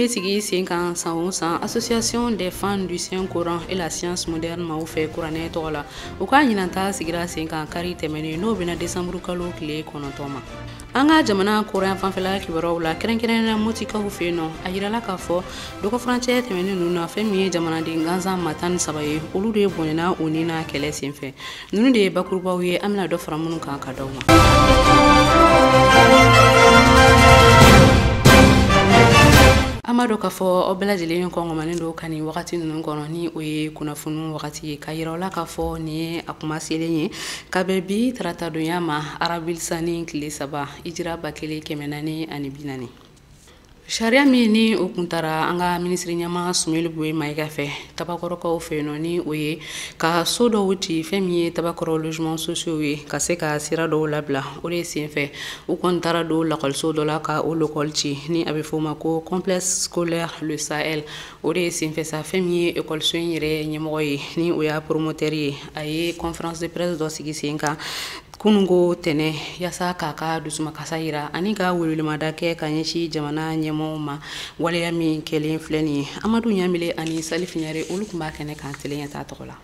bɛ sigi sen kan san o san association des fans du Saint Coran et la science moderne maaw fɛ kuranɛ tɔgɔ la u ka ɲinanta sigira sen kan kari tɛmɛnen n'o bɛna décembre kalo tile 9 ma. An ka jamana Coran fanfɛla kibaruyaw la kɛrɛnkɛrɛnnenya Motikaw fɛ yen nɔ a yirala k'a fɔ dɔgɔ furancɛ tɛmɛnen ninnu na fɛn min ye jamanaden gansan ma 13 ye olu de bɔnɛna o ni na kɛlɛ senfɛ. Ninnu de ye bakurubaw ye an bɛna dɔ fara minnu kan ka d'aw ma. Amado k'a fɔ aw bɛɛ lajɛlen kɔngɔmanen don ka nin wagati ninnu kɔnɔ ni o ye kunnafoni wagati ye ka yira la k'a fɔ nin ye a kuma selen ye ka bɛn bi taratadonya ma arabilisani tile 3 hijira 1440. Sariya min ni o kun taara an ka minisiri ɲɛma Sumeli Boye Mayiga fɛ tabakɔrɔkaw fɛ yen nɔ ni o ye ka so dɔw ci fɛn min ye tabakɔrɔ logements sociaux ye ka se ka sira dɔw labila o de senfɛ u kɔni taara don lakɔliso dɔ la ka o lokɔli ci ni a bɛ fɔ o ma ko complexe scolaire le Sahel o de senfɛ sa fɛn min ye ekɔliso in yɛrɛ ɲɛmɔgɔ ye ni o y'a promoteur ye a ye conférence de presse dɔ sigi sen kan kunungo tɛnɛ yasa k'a ka dusumakasa yira ani ka welewelemada kɛ ka ɲɛsin jamana ɲɛmɔgɔw ma waleya min kɛlen filɛ nin ye Amadu Ɲamile ani Salifu Ɲare olu tun b'a kɛnɛ kan telen t'a tɔgɔ la.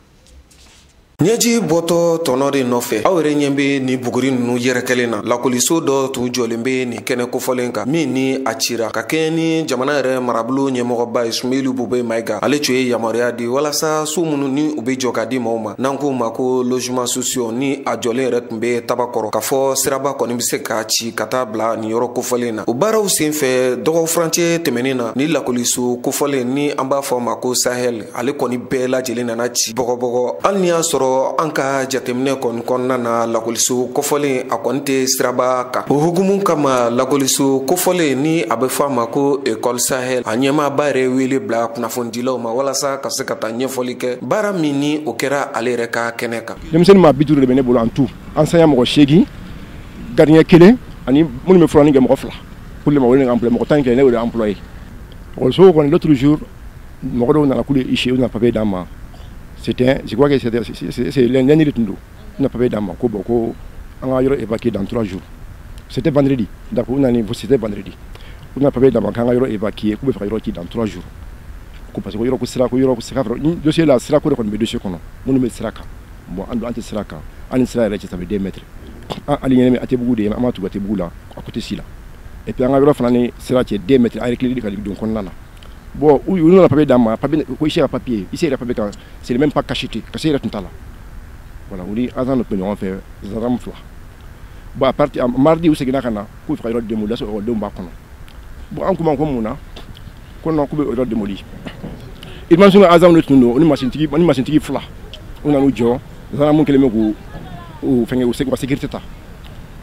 Ɲɛji bɔtɔ tɔnɔ de nɔfɛ aw yɛrɛ ɲɛ bɛ ni buguri ninnu yɛrɛ kɛlen na lakɔliso dɔ tun jɔlen bɛ nin kɛnɛ kofɔlen kan min ni a cira ka kɛ ni jamana yɛrɛ marabolo ɲɛmɔgɔba ye Sumeli Boye Mayiga ale tun ye yamaruya di walasa so minnu ni u bɛ jɔ ka di maaw ma n'an k'o ma ko logements sociaux ni a jɔlen yɛrɛ tun bɛ tabakɔrɔ k'a fɔ siraba kɔni bɛ se k'a ci ka taa bila nin yɔrɔ kofɔlen na o baaraw senfɛ dɔgɔ furancɛ tɛmɛnen na ni lakɔliso kofɔlen ni an b'a fɔ a ma ko Sahel ale kɔni bɛɛ lajɛlen nana ci bɔgɔbɔgɔ hali ni y'a sɔrɔ an ka jateminɛ kɔni kɔnɔna na lakɔliso kofɔlen a kɔni tɛ siraba kan o hukumu kama lakɔliso kofɔlen ni a bɛ fɔ a ma ko école Sahel a ɲɛmaaba yɛrɛ wele bila kunnafonidilaw ma walasa ka se ka taa ɲɛfɔli kɛ baara min ni o kɛra ale yɛrɛ ka kɛnɛ kan. Denmisɛnnin maa 50 de bɛ ne bolo en tout enseignant mɔgɔ 8 gardien 1 ani minnu bɛ furanin kɛ mɔgɔ 2 pour le moment ne employé mɔgɔ 10 kɛ ne y'o de employé ɔkɔliso kɔni l'autre jour mɔgɔ dɔw nana k'u ye ici u na papier d'an ma. C'était, je crois que c'est lundi de Tundo. On n'a pas payé d'amende. On a évacué dans 3 jours. C'était vendredi. D'accord, c'était vendredi. On n'a pas payé d'amende. On a évacué. On a fait dans 3 jours. Parce que le dossier là, c'est là qu'on a mis dossier. On a mis ça. Bon, on a mis ça. On a mis ça. Ça fait 2 mètres. On a mis ça. On a mis ça. À côté de là. Et puis on a fait ça. 2 mètres. Avec les bon, où on n'a pas payé d'amende, ici il y a papier, ici il y a papier, c'est le même pas cacheté, caché il y a tout là. Voilà, on dit, avant notre on fait ça rame froid. Bon, à partir mardi où c'est que n'a pour faire une démolition au deux bas. Bon, en comment on a, qu'on a coupé au démoli. Il m'a dit azam le tundo, on machine qui fla, on a nous jo, ça a mon que les mecs ou faire au sécurité ta.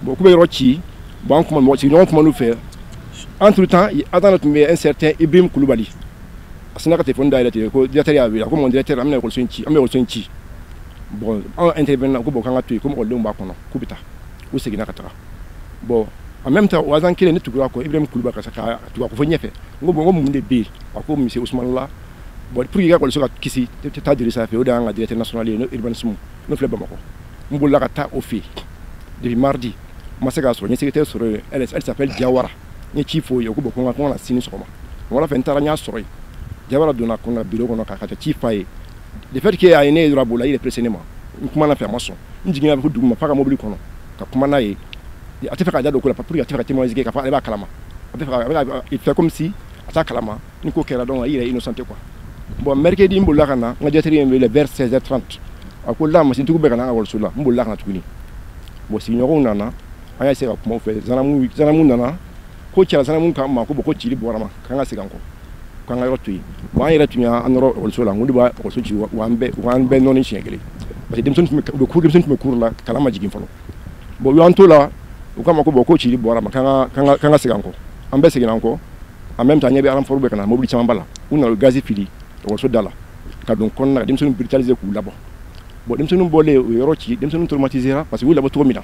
Bon, coupé rochi, bon comment nous faire. Entre temps, il y a un certain Ibrahim Koulibaly. C'est un téléphone directeur, comme mon directeur, il a reçu un chi. Bon, en intervenant, comme on a tué, comme on l'a dit, Koubita, ou c'est qu'il y a bon, en même temps, au hasard qu'il y a tout Ibrahim Koulibaly, tu vas venir faire. On va vous demander, comme M. Ousmane là, bon, pour qu'il y ait quelque chose qui s'est adressé ça fait, dans la direction nationale de l'urbanisme, nous faisons pas. On va la au fait. Depuis mardi, ma secrétaire, elle s'appelle Diawara. Ni chifo yo kubo konga konga sini soma wala fentara nya sori jabara dona konga bureau konga kaka chifa e de fait que ay ne durable il est précisément kuma na formation njigina ko duguma paka mobile kono ka kuma na e ate faka jado ko la pour ate faka témoigner ke ka fa ba kalama ate faka il fait comme si ata kalama ni ko kera donc il est innocent quoi bon mercredi mbola kana nga joteri le vers 16h30 akola machine tuku be kana wol sula mbola kana tukuni bo si nyoro nana aya se ka kuma fe zanamu nana ko ci asana mun kan ma ko boko ci borama kan asigan ko kan ayro tuyi wa ayra tunya anoro wol sola ngudi ba ko so ci wambe non ci ngeli parce que dem son me cour la kala ma jigin falo bo yo anto la o kama ko boko ci borama kan asigan ko ambe sigan ko en même temps nyabe alam forbe kana mobili chama bala una gazi fili wol so dala ka don kon na dem son brutaliser ku labo bo dem son bolé yoro ci dem son traumatiser parce que labo to mina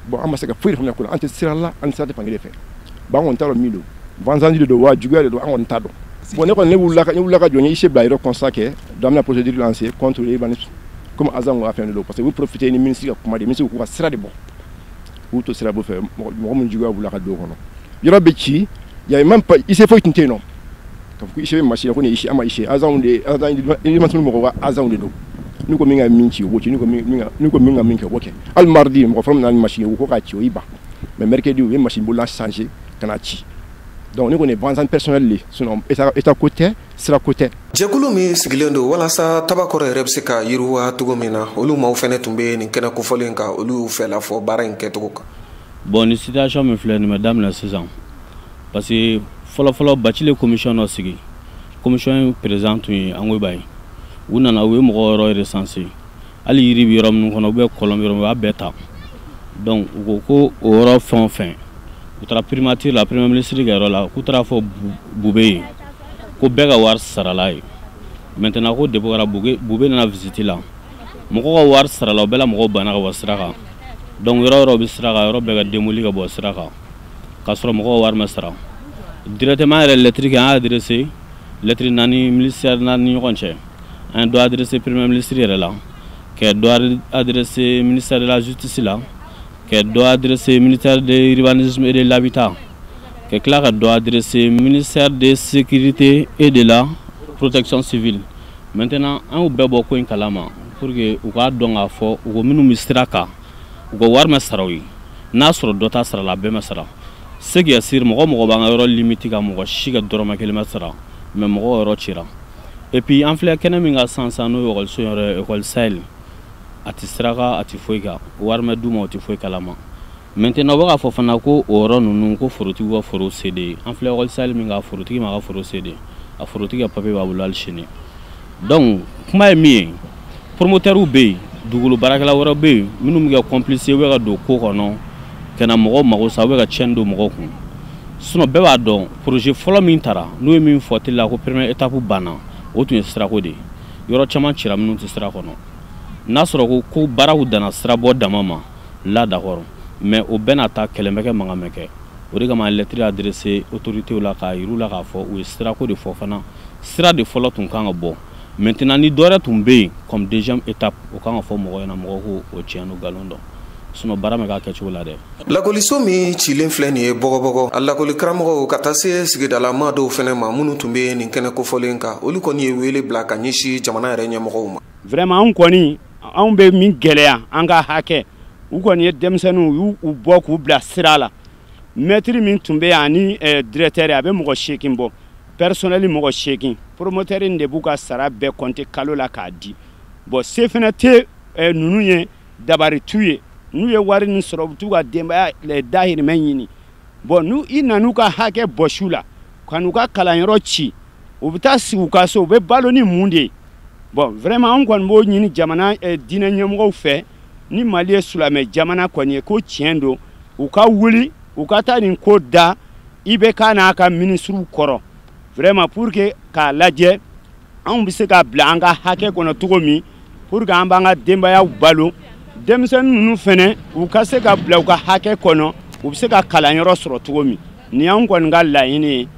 bon amasaka fuir fam yakula ante sirala an sa de pangé fait bangon talo milo vanzanji de wa jugale do angon tado bon ne ko ne wula ka joni ise bla iro consacré dans la procédure lancée contre les urbanistes comme azan a fait de l'eau parce que vous profitez ni ministre kuma de ministre ko sira de bon ou to sira bo fait mo mun jugale wula ka do kono yoro be ci il y a même pas il s'est fait une non ka fu ishe machine ko ni ishi ama ishe azawunde ni matul mo ko azawunde do ni ko minga minchi wo ni ko minga minka wo ke al mardi mo fam na machine wo ko ka ci iba mais mercredi oui machine bu la changer kana ci donc ni ko ne banzan personnel li sinon eta côté sera côté jekulu mi sigilendo wala sa tabakoro rebsika yiruwa tugomina olu ma fene tumbe ni kena ko folenka olu fela fo baran ketuka bon ni situation me fleur ni madame la saison parce que folo bachile commission no sigi commission présente ni angoy bay wunana we mo ro recensé ali yiri bi rom no be kolom rom wa beta donc ko oro fin utra primature la premier ministre garo la kutra fo boubé ko bega war saralay maintenant ko debora boubé na visiter la mo ko war sarala bela mo bana ko wasraka donc ro bisraka ro bega demoli ga bo sraka kasro mo ko war masra directement lettre qui a adressé lettre nani ministère nani konche un doit adresser premier ministre là qui doit adresser ministère de la justice là qui doit adresser ministère de l'urbanisme et de l'habitat qui doit adresser ministère de sécurité et de la protection civile maintenant un bebo ko kalama pour que u ka don a fo u minu misraka u war masrawi nasro dota sara la be masra segi asir mo ba ngaro limiti ka mo shiga doroma kelma sara mais mo ro chira et puis en fait kena minga sansa no école so école sel atistraka atifoika warma duma atifoika lama maintenant ba fo fana ko oro nunu ko foruti wa foro cd en fait école sel minga foruti ma foro cd a foruti ga papier ba bulal chini donc kuma mi promoteur u be dugulu barakala wora be minum ga complice we ga do ko kono kena mo mago sa we ga chendo mo ko suno be ba don projet folo min tara no mi fotila ko première étape bana o tun sira ko de yoro chama chira minnu ti sira kono nasoro ko barawu dana sira bo damama la d'accord mais o bena ta kelemeke mangameke o de kama lettre adressé autorité la ka yiru la ka fo o sira ko de fo fana sira de folo tun kan bo maintenant ni dore tun be comme deuxième étape o kan fo mo na mo ko o tiano galondo suno barame ka kechu la de la koliso mi chilen fleni bogo alla koli kramo katase sigida la mado fene ma munu tumbe ni kene ko folenka olu koni wele blaka nyishi jamana renye mo vraiment on koni on be min geleya anga hake u koni demsenu u boku bla sirala maître min tumbe ani directeur abe mo shekin bo personnel mo shekin promoteur inde buka sara be compter kalo la ka di bo se fene te nunu ye dabari tuye nous y wari ni soro tuga demba le dahir menyini bon nous inanu ka hake boshula kanuka kalanyoro chi ubita siuka so be baloni munde bon vraiment on kon bo nyini jamana dina nyamgo fe ni mali sulame jamana konye ko tiendo uka wuli uka tani ko da ibe kana ka ministru koro vraiment pour que ka laje on bise ka blanga hake kono tugomi pour que ambanga demba ya balo demsen nunu fene u ka se ka bla u ka hake kono u bi se ka kalanyoro soro tugomi ni an kon ga layini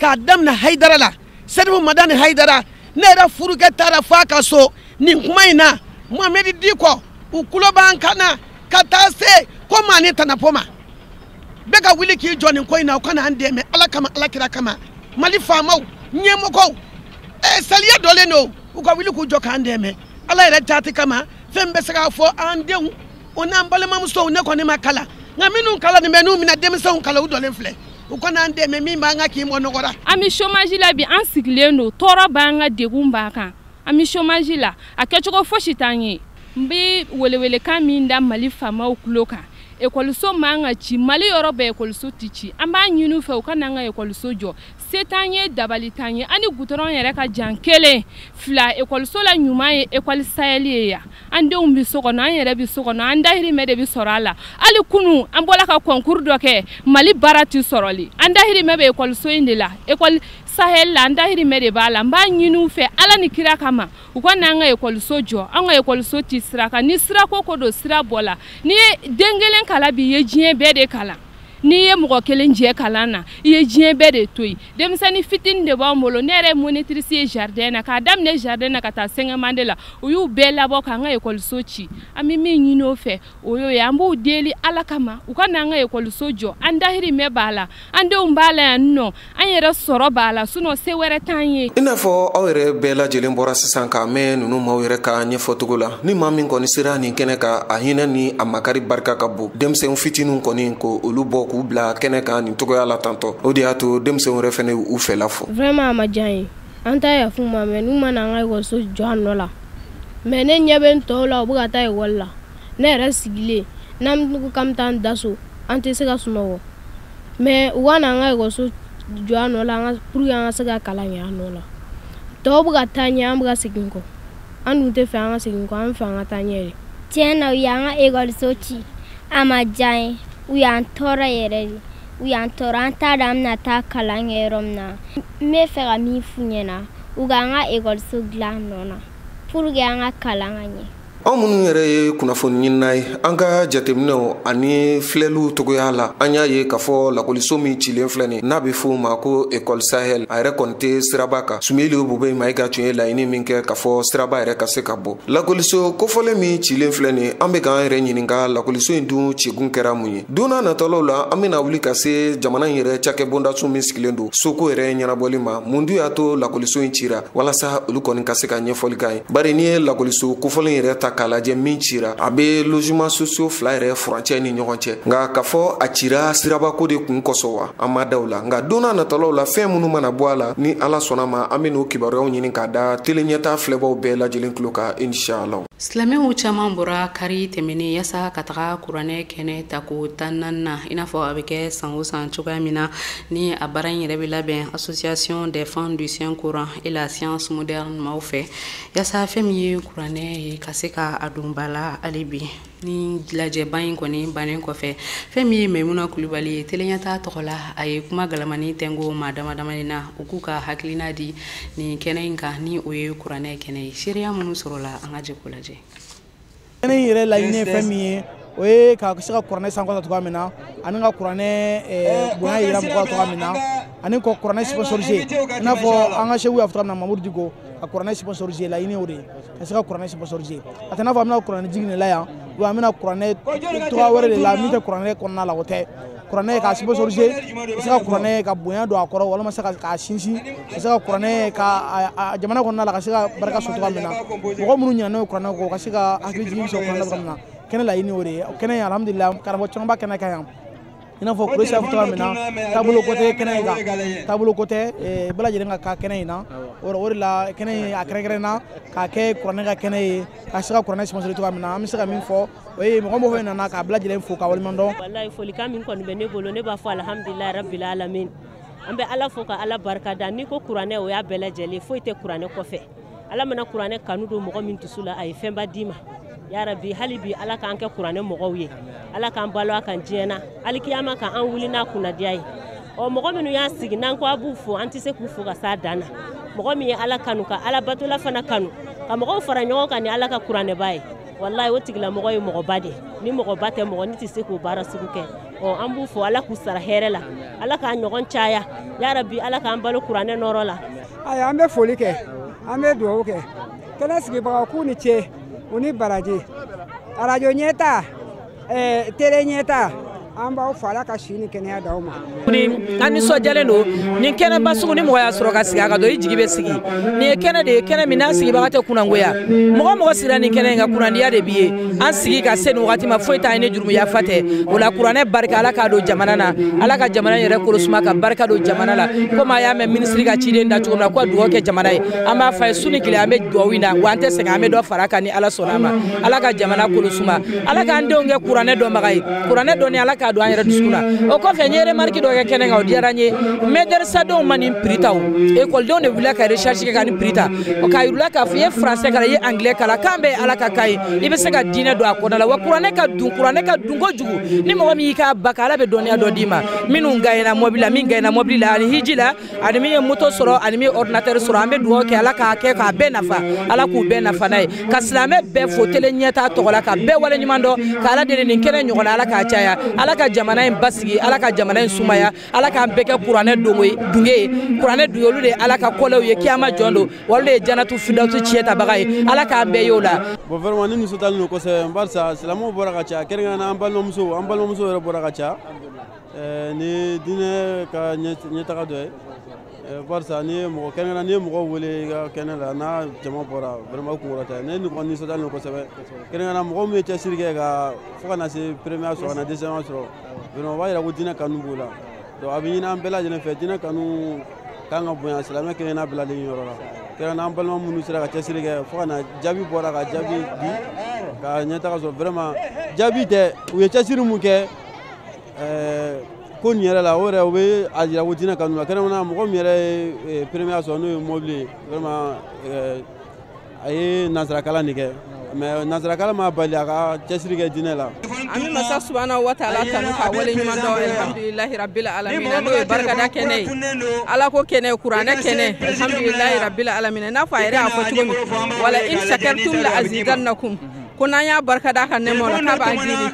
ka damna haidara la sadu madani haidara ne ra furuke tara fa ka so ni kuma ina Mohamed Diko u kulo bankana katase ko mani tanapoma bega wili ki joni ko ina ko na andeme ala kama ala kira kama mali famaw nyemo ko saliya dole no u ka wili ku joka andeme ala ira tati kama fembe saka fo andeu ona mbale mamuso ne ko ne makala ngaminu kala ne menu mina demisa on kala udole fle ukona ande me mi manga ki mo nogora ami chômage la bi ansigleno tora banga degumba kan ami chômage la akechoko fo shitanye mbi welewele kaminda mali fama ukuloka ekoliso manga chi mali yorobe ekoliso tichi amba nyinu fe ukana nga ekoliso jo setanye dabalitanye ani gutoron yere ka jankele fla ekoliso la nyuma ye ekoli sayeli ya ande umbi sokono yere bi sokono anda hiri mede bi sorala ali kunu ambola ka concours doke mali barati soroli anda hiri mebe ekoliso indela ekoli sahel la anda hiri mede bala mba nyinu fe ala ni kira kama ukana nga ekoliso jo anga ekoliso ti siraka ni sirako kodo sira bola ni dengelen kala bi ye jien bede kala ni ye mɔgɔ kelen jɛ kalan na i ye diɲɛ bɛɛ de to yen denmisɛnnin fitinin de b'an bolo ne yɛrɛ monitrice ye jardin na k'a daminɛ jardin na ka taa sɛŋɛmande la u y'u bɛɛ labɔ k'an ka ekɔliso ci an bɛ min ɲini o fɛ o y'o ye an b'u deli ala kama u ka n'an ka ekɔliso jɔ an dahirimɛ b'a la an denw b'a la yan nɔ an yɛrɛ sɔrɔ b'a la sinon se wɛrɛ t'an ye i n'a fɔ aw yɛrɛ bɛɛ lajɛlen bɔra sisan k'a mɛn ninnu maaw yɛrɛ ka ɲɛfɔcogo la ni maa min kɔni sera nin kɛnɛ ka a hinɛ ni a makari barika ka bon denmisɛn fitininw kɔni ko olu bɔ k'u bila kɛnɛ kan nin togoya la tantɔ o de y'a to denmisɛnw yɛrɛ fɛnɛ u fɛla fɔ vraiment a ma diya ye an ta yafu ma mɛ n'u mana an ka ekɔliso jɔ a nɔ la mɛ ne ɲɛ bɛ n tɔw la u bɛ ka taa ekɔli la ne yɛrɛ sigilen n'an ko k'an bɛ taa an da so an tɛ se ka sunɔgɔ mɛ u ka na an ka ekɔliso jɔ a nɔ la pour que an ka se ka kalan kɛ a nɔ la tɔw bɛ ka taa ɲɛ an bɛ ka segin kɔ an dun tɛ fɛ an ka segin kɔ an fɛ an ka taa ɲɛ de tiɲɛ na u y'an ka ekɔliso ci a ma diya ye u y'an tɔɔrɔ yɛrɛ de u y'an tɔɔrɔ an t'a dɔn an bɛna taa kalan kɛ yɔrɔ min na n bɛ fɛ ka min f'u ɲɛna u k'an ka ekɔliso dilan nɔ na pour que an ka kalan ka ɲɛ anw minnu yɛrɛ ye kunnafoni ɲinina ye an ka jateminɛw ani filɛliw togoya la an y'a ye k'a fɔ lakɔliso min cilen filɛ nin n'a bɛ fɔ o ma ko école sahel a yɛrɛ kɔni tɛ siraba kan sumeli bube mayiga tun ye laɲini min kɛ k'a fɔ siraba yɛrɛ ka se ka bɔ lakɔliso kofɔlen min cilen filɛ nin an bɛ k'an yɛrɛ ɲininka lakɔliso in dun cikun kɛra mun ye don n'a nataw la an bɛna wuli ka se jamana in yɛrɛ cakɛ bondaso min sigilen don soko yɛrɛ ɲɛnabɔli ma mun dun y'a to lakɔliso in cira walasa olu kɔni ka se ka ɲɛfɔli k'a ye bari n'i ye lakɔliso kofɔlen yɛrɛ ta k'a lajɛ min cira a bɛ logement sociaux fila yɛrɛ furancɛ ni ɲɔgɔn cɛ nka k'a fɔ a cira sirabako de kun kosɔn wa an ma daw la nka don n'a nataw la fɛn minnu mana bɔ a la ni ala sɔnna ma an bɛ n'o kibaruyaw ɲini k'a da tele ɲɛta filɛbaw bɛɛ lajɛlen tulo kan inshallah silamɛw caman bɔra kari tɛmɛnen yasa ka taga kuranɛ kɛnɛ ta ko 14 na i n'a fɔ a bɛ kɛ san o san cogoya min na ni a baara in yɛrɛ bɛ labɛn association des femmes du saint coran et la science moderne maaw fɛ yasa fɛn min ye kuranɛ ye ka se ka a don ba la hali bi ni lajɛba in kɔni bannen kɔfɛ fɛn min ye Maimuna Kulibali ye tele ɲɛta tɔgɔ la a ye kuma galamani tɛngo maa damadamani na u k'u ka hakilina di nin kɛnɛ in kan ni o ye kuranɛ kɛnɛ ye seereya minnu sɔrɔla an ka jɛ k'o lajɛ kɛnɛ in yɛrɛ laɲini ye fɛn min ye o ye ka se ka kuranɛ sankɔrɔta cogoya min na ani ka kuranɛ bonya yira mɔgɔw cogoya min na ani ka kuranɛ sponsorisé i n'a fɔ an ka seku y'a fɔ cogoya min na Mamudu Diko ka kuranɛ sponsorisé laɲini o de ye ka se ka kuranɛ sponsorisé a tɛ n'a fɔ an bɛna kuranɛ jigin de la yan wa an bɛna kuranɛ cogoya wɛrɛ de la min tɛ kuranɛ kɔnɔna la o tɛ kuranɛ ka sponsorisé ka se ka kuranɛ ka bonya don a kɔrɔ walima se k'a sinsin ka se ka kuranɛ ka jamana kɔnɔna la ka se ka barika sɔrɔ cogoya min na mɔgɔ minnu ɲinɛ n'o ye kuranɛ kɔ ka se ka hakili jigin sɔrɔ kuranɛ cogoya min na kɛnɛ laɲini o de ye kɛnɛ alhamdulillah karamɔgɔ caman b'a kɛnɛ kan yan i n'a fɔ kuresi y'a fɔ cogoya min na taabolo ko tɛ kɛnɛ in kan taabolo ko tɛ bɛɛ lajɛlen ka ka kɛnɛ in na o de la kɛnɛ in a kɛrɛnkɛrɛnna k'a kɛ kuranɛ ka kɛnɛ ye ka se ka kuranɛ sponsorisé cogoya min na an bɛ se ka min fɔ o ye mɔgɔ mɔgɔ nana k'a bɛɛ lajɛlen fo ka waleɲuman dɔn wallahi folikan min kɔni bɛ ne bolo ne b'a fɔ alhamdulilahi rabbil alamin an bɛ ala fo ka ala barika da ni ko kuranɛ o y'a bɛɛ lajɛlen foyi tɛ kuranɛ kɔfɛ ala mana kuranɛ kanu don mɔgɔ min dusu la a ye fɛnba d'i ma ya rabbi hali bi ala k'an kɛ kuranɛ mɔgɔw ye ala k'an balo a kan diɲɛ na alikiyama kan an wuli n'a kunnadiya ye ɔ mɔgɔ minnu y'a sigi n'an ko a b'u fo an tɛ se k'u fo ka s'a dan na mɔgɔ min ye ala kanu ka ala batola fana kanu ka mɔgɔw fara ɲɔgɔn kan ni ala ka kuranɛba ye wallahi o tigilamɔgɔ ye mɔgɔba de ni mɔgɔba tɛ mɔgɔ ni tɛ se k'o baara sugu kɛ ɔ an b'u fo ala k'u sara hɛrɛ la ala k'an ɲɔgɔn caya ya rabbi ala k'an balo kuranɛ nɔrɔ la ayiwa an bɛ foli kɛ an bɛ dugawu kɛ kɛnɛ sigibaga k'u ni ce u ni baraji arajo ɲɛta tele ɲɛta an b'aw fo ala ka si ni kɛnɛya d'aw ma. An nisɔndiyalen don ni kɛnɛba sugu ni mɔgɔ y'a sɔrɔ ka sigi a ka dɔn i jigi bɛ sigi nin ye kɛnɛ de ye kɛnɛ min n'a sigibaga tɛ kunnangoya mɔgɔ mɔgɔ sira ni kɛnɛ in ka kunnandiya de b'i ye an sigi ka se nin wagati ma foyi t'an ye ni jurumuya fa tɛ o la kuranɛ barika ala k'a don jamana na ala ka jamana yɛrɛ kolosuma ka barika don jamana la komi a y'a mɛn minisiri ka ciden da cogo min na ko ka dugawu kɛ jamana ye an b'a fɔ a ye su ni tile an bɛ dugawu in na wa an tɛ sɛgɛn an bɛ dɔ fara a kan ni ala sɔnna a ma ala ka jamana kolosuma ala k'an denw kɛ kuranɛ dɔnbaga ye kuranɛ dɔnni ala k'a don an yɛrɛ dusukun na o kɔfɛ n ye remarque dɔ kɛ kɛnɛ kan o diyara n ye maître-denw ma nin prix ta o écoledenw de wulila ka recherche kɛ ka nin prix ta o k'a yir'u la k'a fɔ i ye français kalan i ye anglais kalan k'an bɛ ala ka kan ye i bɛ se ka diinɛ don a kɔnɔ la wa kuranɛ ka dun kojugu ni mɔgɔ min y'i k'a ba ala bɛ dɔnniya dɔ d'i ma minnu gagnera mobili la min gagnera mobili la ani hiji la ani min ye moto sɔrɔ ani min ye ordinateur sɔrɔ an bɛ dugawu kɛ ala k'a kɛ k'a bɛɛ nafa ala k'u bɛɛ nafa n'a ye ka silamɛ bɛɛ fo tele ɲɛta tɔgɔ la ka bɛɛ wale ɲuman dɔn ka ala deli nin kɛnɛ ɲɔgɔn na ala k'a caya ala ala ka jamana in basigi ala ka jamana in sumaya ala k'an bɛɛ kɛ kuranɛ dunge ye kuranɛ dunge olu de ala ka kɔlɛw ye kiyama jɔn don wali de ye janatu fidawutu tiɲɛ tabaga ye ala k'an bɛɛ y'o la. Bon vraiment ni nisɔndiyalen don kosɛbɛ barisa silamɛw bɔra ka ca kɛrɛnkɛrɛnnenya an balimamuso yɛrɛ bɔra ka ca ni diinɛ ka ɲɛtaga dɔ ye barisa ni ye mɔgɔ kɛrɛnkɛrɛnnen ni ye mɔgɔ wele i ka kɛnɛ la n'a jama bɔra vraiment kunkɔrɔ tɛ ne nisɔndiyalen don kosɛbɛ kɛrɛnkɛrɛnnenya mɔgɔ min ye cɛsiri kɛ ka fo ka na se première sɔrɔ ka na deuxième sɔrɔ vraiment o b'a yira ko diinɛ kanu b'o la donc a bɛ ɲini an bɛɛ lajɛlen fɛ diinɛ kanu kan ka bonya silamɛ kelen-kelenna bɛɛ lajɛlen yɔrɔ la kɛrɛnkɛrɛnnenya an balima minnu sera ka cɛsiri kɛ fo ka na jaabi bɔra ka jaabi di ka ɲɛtaga sɔrɔ vraiment jaabi tɛ u ye cɛsiri mun kɛ ko nin yɛrɛ la o yɛrɛ o bɛ a jira ko diinɛ kanu la kɛrɛnkɛrɛnnenya mɔgɔ min yɛrɛ ye première sɔrɔ n'o ye mobili ye vraiment a ye nanzarakalan de kɛ mais nanzarakalan ma bali a ka cɛsiri kɛ diinɛ la. An bɛ masa subahanahu wa taala tanu ka wale ɲuman dɔn alhamdulilahi rabbil alamina n'o ye barikada kɛnɛ ye ala ko kɛnɛ kuranɛ kɛnɛ alhamdulilahi rabbil alamina n'a fɔ a yɛrɛ y'a fɔ cogo min wala in shakartum la azidannakum ko n'an y'a barikada ka nɛma la k'a b'an jiri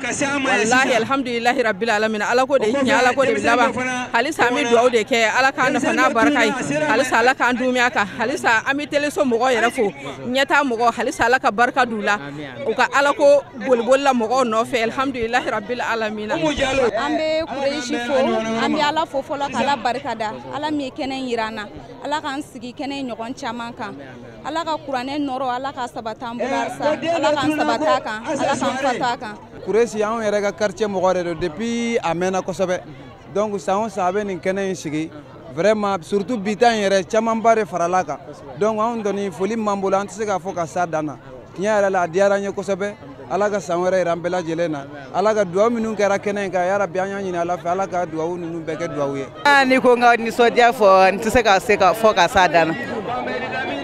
walahi alhamdulilahi rabbil alamina ala ko de ɲɛ ala ko de bɛ laban halisa an bɛ dugawu de kɛ ala k'an nafa n'a barika ye halisa ala k'an dumiya kan halisa an bɛ teleso mɔgɔw yɛrɛ fo ɲɛtaa mɔgɔ halisa ala ka barika d'u la u ka ala ko boliboli la mɔgɔw nɔfɛ alhamdulilahi rabbil alamina. An bɛ kureshi fo an bɛ ala fo fɔlɔ k'ala barikada ala min ye kɛnɛ yira an na ala k'an sigi kɛnɛ ɲɔgɔn caman kan ala ka kuranɛ nɔrɔ ala ka sabati an bolo ala k'an sabata kan ala k'an fata kan. Kureshi anw yɛrɛ ka quartier mɔgɔ de don depuis a mɛnna kosɛbɛ donc san o san a bɛ nin kɛnɛ in sigi vraiment surtout bi ta in yɛrɛ camanba de farala kan donc anw kɔni foli min b'an bolo an tɛ se k'a fɔ ka s'a dan na tiɲɛ yɛrɛ la a diyara an ye kosɛbɛ ala ka san wɛrɛ yira an bɛɛ lajɛlen na ala ka duwawu minnu kɛra kɛnɛ in kan yarabi an y'a ɲini ala fɛ ala ka duwawu ninnu bɛɛ kɛ duwawu ye. Ni ko n ka nisɔndiya fɔ n tɛ se ka fɔ ka s'a dan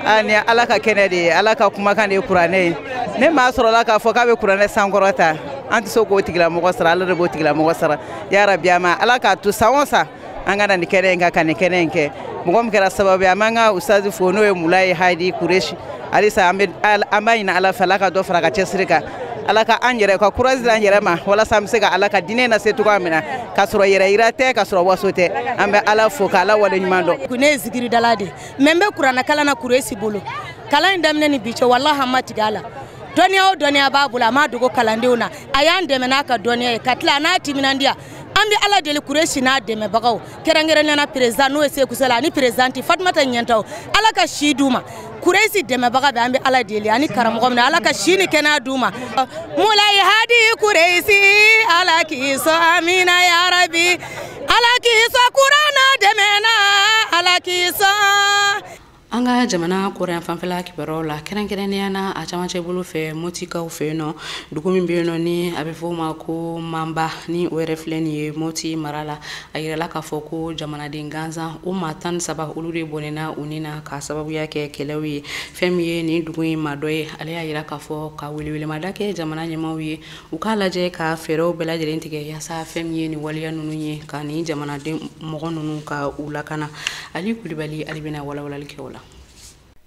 na ni ala ka kɛnɛ de ye ala ka kumakan de ye kuranɛ ye ne m'a sɔrɔla k'a fɔ k'a bɛ kuranɛ sankɔrɔ ta an tɛ se k'o tigilamɔgɔ sara ala de b'o tigilamɔgɔ sara yarabi a ma ala k'a to san o san an ka na nin kɛnɛ in kan ka nin kɛnɛ in kɛ mɔgɔ min kɛra sababu ye an b'an ka usazi fo n'o ye Mulayi Hadi Kureshi halisa an b'a ɲini ala fɛ ala ka dɔ fara a ka cɛsiri kan ala ka an yɛrɛ ka courage d'an yɛrɛ ma walasa an bɛ se ka ala ka diinɛ lase cogoya min na k'a sɔrɔ yɛrɛ yira tɛ k'a sɔrɔ waso tɛ an bɛ ala fo k'ala wale ɲuman dɔn. Ne ye zikiridala de ye mais n bɛ kuranɛ kalan na Kuresi bolo kalan in daminɛ ni bi cɛ walahi an ma tigɛ a la dɔnniya o dɔnniya b'a bolo a m'a dogo kalandenw na a y'an dɛmɛ n'a ka dɔnniya ye ka tila a n'a timinandiya an bɛ ala deli Kuresi n'a dɛmɛbagaw kɛrɛnkɛrɛnnenya président n'o ye Seku Sala ani présidente Fatumata Ɲɛntaw ala ka si d'u ma Kuresi dɛmɛbaga bɛ an bɛ ala deli ani karamɔgɔ min ala ka si ni kɛnɛya d'u ma. Mulayi Hadi Kuresi ala k'i sɔn amina yarabi ala k'i sɔn kuranɛ dɛmɛ na ala k'i sɔn. An ka jamana kɔrɔn fanfɛla kibaruyaw la kɛrɛnkɛrɛnnenya na a camancɛ bolo fɛ Motikaw fɛ yen nɔ dugu min bɛ yen nɔ ni a bɛ fɔ o ma ko Mamba ni o yɛrɛ filɛ nin ye Moti mara la a yirala k'a fɔ ko jamanaden gansan o maa 13 olu de bɔnɛna u ni na ka sababuya kɛ kɛlɛw ye fɛn min ye nin dugu in maa dɔ ye ale y'a yira k'a fɔ ka welewelemada kɛ jamana ɲɛmaaw ye u k'a lajɛ ka fɛɛrɛw bɛɛ lajɛlen tigɛ yaasa fɛn min ye nin waleya ninnu ye ka nin jamanaden mɔgɔ ninnu ka u lakana Ali Kulibali ale bɛna walawalali kɛ o la.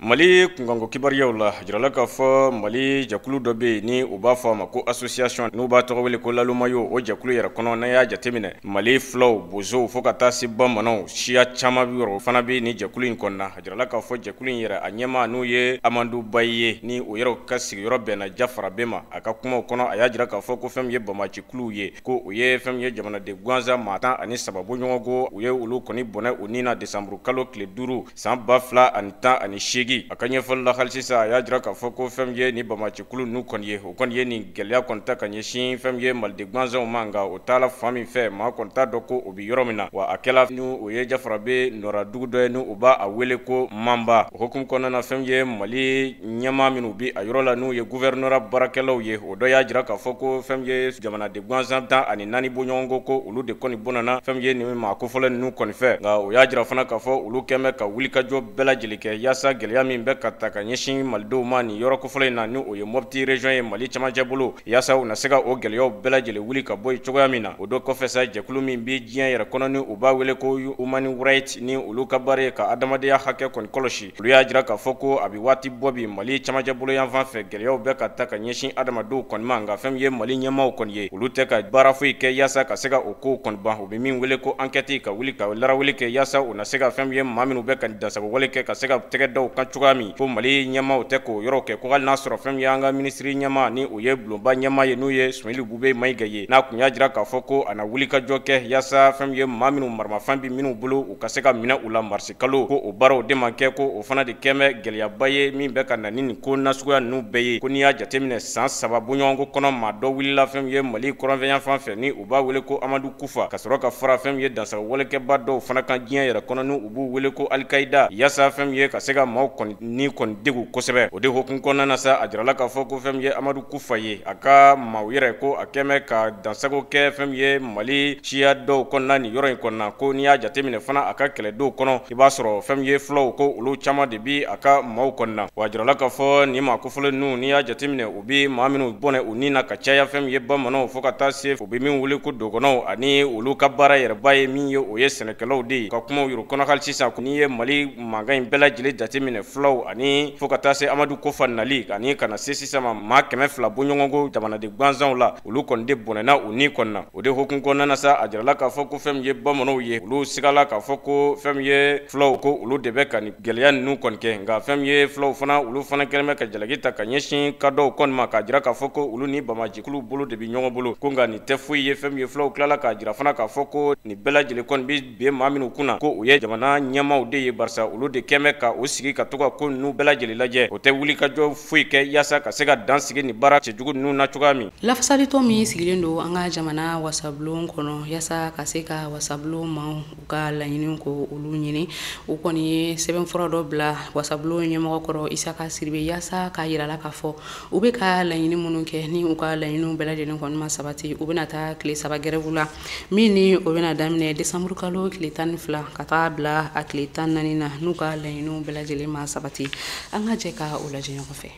Mali kungango kibariyaw la jirala k'a fɔ Mali jakulu dɔ bɛ yen ni u b'a fɔ a ma ko association n'u b'a tɔgɔ wele ko Lalumayo o jakulu yɛrɛ kɔnɔ n'a y'a jateminɛ Mali filaw bozow fo ka taa se bamananw siya caman bi yɔrɔ o fana bɛ nin jakulu in kɔnɔna a jirala k'a fɔ jakulu in yɛrɛ a ɲɛmaa n'u ye Amadu Bayi ye ni o yɛrɛw ka sigiyɔrɔ bɛnna Jafara bɛ ma a ka kumaw kɔnɔ a y'a jira k'a fɔ ko fɛn min ye Bamacikuluw ye ko o ye fɛn min ye jamanaden gansan maa 13 bɔɲɔgɔnko u ye olu kɔni bɔnɛ o ni na décembre kalo tile 5 san 2018 a ka ɲɛfɔli la hali sisan a y'a jira k'a fɔ ko fɛn ye ni Bamacikulu n'u kɔni ye o kɔni ye nin gɛlɛya kɔni ta ka ɲɛsin fɛn ye maliden gansanw ma nka o t'a la fan min fɛ maa kɔni t'a dɔn ko o bɛ yɔrɔ min na wa a kɛla ni o ye Jafara bɛ nɔra dugu dɔ ye ni u b'a wele ko Mamba o hukumu kɔnɔna na fɛn ye Mali ɲɛmaa minnu bɛ a yɔrɔ la n'u ye gouverneur baarakɛlaw ye o dɔ y'a jira k'a fɔ ko fɛn ye jamanaden gansan 14 bɔɲɔgɔnko ko olu de kɔni bɔnna fɛn ye nin maa kofɔlen ninnu kɔni fɛ nka o y'a jira fana k'a fɔ olu kɛmɛ ka wulikajɔ bɛɛ lajɛlen kɛ yaasa gɛlɛya gɛlɛya min bɛ ka ta ka ɲɛsin malidenw ma nin yɔrɔ kofɔlɔ in na ni o ye Mopti région ye Mali cɛmancɛ bolo yaasa u na se ka o gɛlɛyaw bɛɛ lajɛlen wuli ka bɔ yen cogoya min na. O do kɔfɛ sa jɛkulu min bɛ diɲɛ yɛrɛ kɔnɔ ni u b'a wele ko Human Rights ni olu ka baara ye ka adamadenya hakɛ kɔni kɔlɔsi. Olu y'a jira k'a fɔ ko a bɛ waati bɔ bi Mali cɛmancɛ bolo yan fan fɛ gɛlɛyaw bɛ ka ta ka ɲɛsin adamadenw kɔni ma nka fɛn min ye Mali ɲɛmaaw kɔni ye olu tɛ ka baara foyi kɛ yaasa ka se ka o kow kɔni ban. U bɛ min wele ko enquête ka wuli ka larawuli kɛ yaasa u na se ka fɛn min ye maa minnu bɛ ka dansago wale kɛ ka se ka tɛgɛ da u kan cogoya min ko Mali ɲɛmaaw tɛ k'o yɔrɔ kɛ ko hali n'a sɔrɔ fɛn min ye an ka minisiri ɲɛmaa ni o ye bulonba ɲɛmaa ye n'o ye Sumeli Bube Mayiga ye n'a kun y'a jira k'a fɔ ko a na wuli ka jɔ kɛ yaasa fɛn min ye maa minnu maramafɛn bi minnu bolo u ka se ka minɛ u la marisi kalo ko o baaraw de man kɛ ko o fana de kɛmɛ gɛlɛyaba ye min bɛ ka na ni nin ko nasuguya ninnu bɛɛ ye ko n'i y'a jateminɛ san 3 bɔɲɔgɔnko kɔnɔ maa dɔ wulila fɛn min ye Mali kɔrɔnfɛyan fan fɛ ni u b'a wele ko Amadu Kufa ka sɔrɔ ka fara fɛn min ye dansago walekɛba dɔw fana kan diɲɛ yɛrɛ kɔnɔ ni u b'u wele ko Al-Qaida yaasa fɛn min ye ka se ka maaw kɔni degu kosɛbɛ. O de hokumu kɔnɔna na sa a jirala k'a fɔ ko fɛn min ye Amadu Kufa ye a ka maaw yɛrɛ ko a kɛmɛ ka dansago kɛ fɛn min ye Mali siya dɔw kɔnɔna nin yɔrɔ in kɔnɔna ko n'i y'a jateminɛ fana a ka kɛlɛdenw kɔnɔ i b'a sɔrɔ fɛn min ye fulaw ko olu caman de bi a ka maaw kɔnɔna. Wa a jirala k'a fɔ nin maa kofɔlen ninnu n'i y'a jateminɛ u bi maa minnu bɔnɛ u ni na ka caya fɛn min ye bamananw fo ka taa se u bɛ min wele ko dogɔnɔw ani olu ka baara yɛrɛba ye min ye o ye sɛnɛkɛlaw de ye ka kumaw yir'u kɔnɔ hali sisan n'i ye Mali mankan in bɛɛ lajɛlen jateminɛ fulaw ani fo ka taa se Amadu Kofa nali ani kana se sisan ma maa 200 bɔɲɔgɔnko jamanaden gansanw la olu kɔni de bɔnɛna u ni kɔnɔna. O de hokumu kɔnɔna na sa a jirala k'a fɔ ko fɛn min ye bamananw ye olu sigala k'a fɔ ko fɛn min ye fulaw ko olu de bɛ ka nin gɛlɛya ninnu kɔni kɛ nka fɛn min ye fulaw fana olu fana kɛlen bɛ ka jalaki ta ka ɲɛsin kadɔw kɔni ma k'a jira k'a fɔ ko olu ni bamajɛkulu bolo de bɛ ɲɔgɔn bolo ko nka nin tɛ foyi ye fɛn min ye fulaw tilala k'a jira fana k'a fɔ ko nin bɛɛ lajɛlen kɔni bɛ ben maa minnu kunna ko o ye jamana ɲɛmaaw de ye barisa olu de kɛmɛ ka o sigi ka to ka ko ninnu bɛɛ lajɛlen lajɛ o tɛ wuli ka jɔ foyi kɛ yaasa ka se ka dan sigi nin baara cɛjugu ninnu na cogoya min. Lafasalitɔ min sigilen don an ka jamana wasabulon kɔnɔ yaasa ka se ka wasabulon ma u ka laɲini ko olu ɲini u kɔni ye sɛbɛnfura dɔ bila wasabulon ɲɛmɔgɔ kɔrɔ Isaka Siribe yaasa k'a yirala k'a fɔ u bɛ ka laɲini minnu kɛ ni u ka laɲiniw bɛɛ lajɛlen kɔni ma sabati u bɛna taa tile 3 gɛrɛfu la min ni o bɛna daminɛ décembre kalo tile 12 ka taa bila a tile 14 na n'u ka laɲiniw bɛɛ lajɛlen ma sabati an ka jɛ ka o lajɛ ɲɔgɔn fɛ.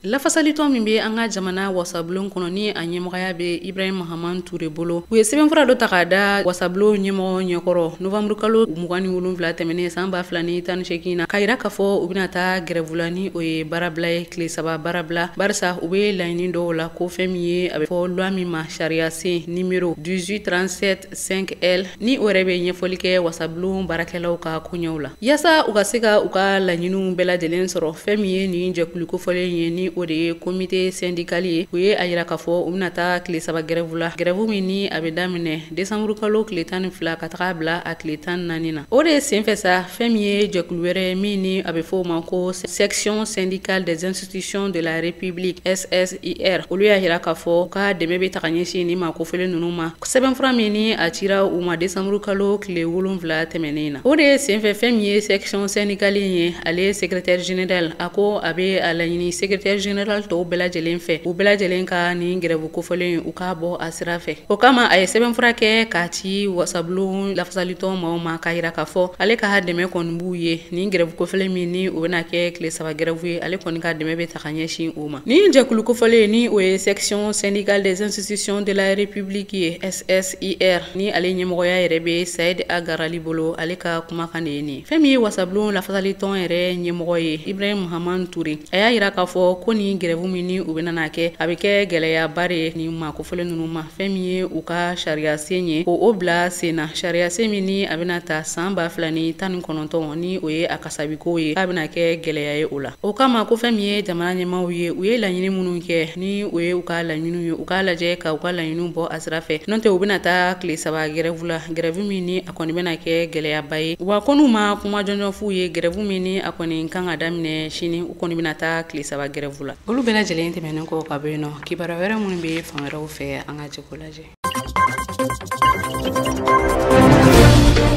Lafasalitɔ min bɛ an ka jamana wasabulon kɔnɔ ni a ɲɛmɔgɔya bɛ Ibrahim Mahaman Ture bolo u ye sɛbɛnfura dɔ ta k'a da wasabulon ɲɛmɔgɔ ɲɛkɔrɔ novembre kalo 27 tɛmɛnen san 2018 na k'a yira k'a fɔ u bɛna taa gɛrɛfu la ni o ye baarabila ye tile 3 baarabila barisa u bɛ laɲini dɔw la ko fɛn min ye a bɛ fɔ loi min ma sariya sen numéro 1837 5L ni o yɛrɛ bɛ ɲɛfɔli kɛ wasabulon baarakɛlaw ka koɲɛw la yaasa u ka se ka u ka laɲiniw bɛɛ lajɛlen sɔrɔ fɛn min ye nin jɛkulu kofɔlen ye ni o de ye comité syndical ye u ye a yira k'a fɔ u bɛna taa tile 3 gɛrɛfu la gɛrɛfu min ni a bɛ daminɛ décembre kalo tile 12 ka taga bila a tile 14 na o de ye senfɛ sa fɛn min ye jɛkulu wɛrɛ min ni a bɛ fɔ o ma ko section syndicale des institutions de la république SSIR olu y'a yira k'a fɔ ka dɛmɛ bɛ taga ɲɛsin ni maakofɔlen ninnu ma sɛbɛnfura min ni a cira u ma décembre kalo tile 7 tɛmɛnen na o de ye senfɛ fɛn min ye section syndicale ye ale ye secrétaire général a ko a bɛ a laɲini secrétaire général tɔw bɛɛ lajɛlen fɛ u bɛɛ lajɛlen ka nin gɛrɛfu kofɔlen u k'a bɔ a sira fɛ o kama a ye sɛbɛnfura kɛ k'a ci wasabulon lafasalitɔ maaw ma k'a yira k'a fɔ ale ka dɛmɛ kɔni b'u ye nin gɛrɛfu kofɔlen min ni o bɛna kɛ tile 3 gɛrɛfu ye ale kɔni ka dɛmɛ bɛ ta ka ɲɛsin o ma nin jɛkulu kofɔlen ni o ye section syndicale des institutions de la république ye SSIR ni ale ɲɛmɔgɔya yɛrɛ bɛ Saïd Agarali bolo ale ka kumakan de ye nin fɛn min ye wasabulon lafasalitɔn yɛrɛ ɲɛmɔgɔ ye Ibrahim Mahaman Ture a y'a yira k'a fɔ ko ni gɛrɛfu min ni u bɛna kɛ a bɛ kɛ gɛlɛyaba de ye ni maakofɔlen ninnu ma fɛn min ye u ka sariya sen ye ko o bila sen na sariya sen min ni a bɛna ta san 2019 ni o ye a kasabiko ye k'a bɛna kɛ gɛlɛya ye o la o kama ko fɛn min ye jamana ɲɛmaaw ye u ye laɲini minnu kɛ ni o ye u ka laɲiniw ye u k'a lajɛ ka u ka laɲiniw bɔ a sira fɛ n'o tɛ u bɛna taa tile 3 gɛrɛfu la gɛrɛfu min ni a kɔni bɛna kɛ gɛlɛyaba ye wa ko n'u ma kuma jɔnjɔn f'u ye gɛrɛfu min ni a kɔni kan ka daminɛ sini u kɔni bɛna taa tile 3 gɛrɛfu la olu bɛɛ lajɛlen tɛmɛnen kɔ ka bɔ yen nɔ kibaruya wɛrɛ minnu bɛ fan wɛrɛw fɛ an ka jɛ k'o lajɛ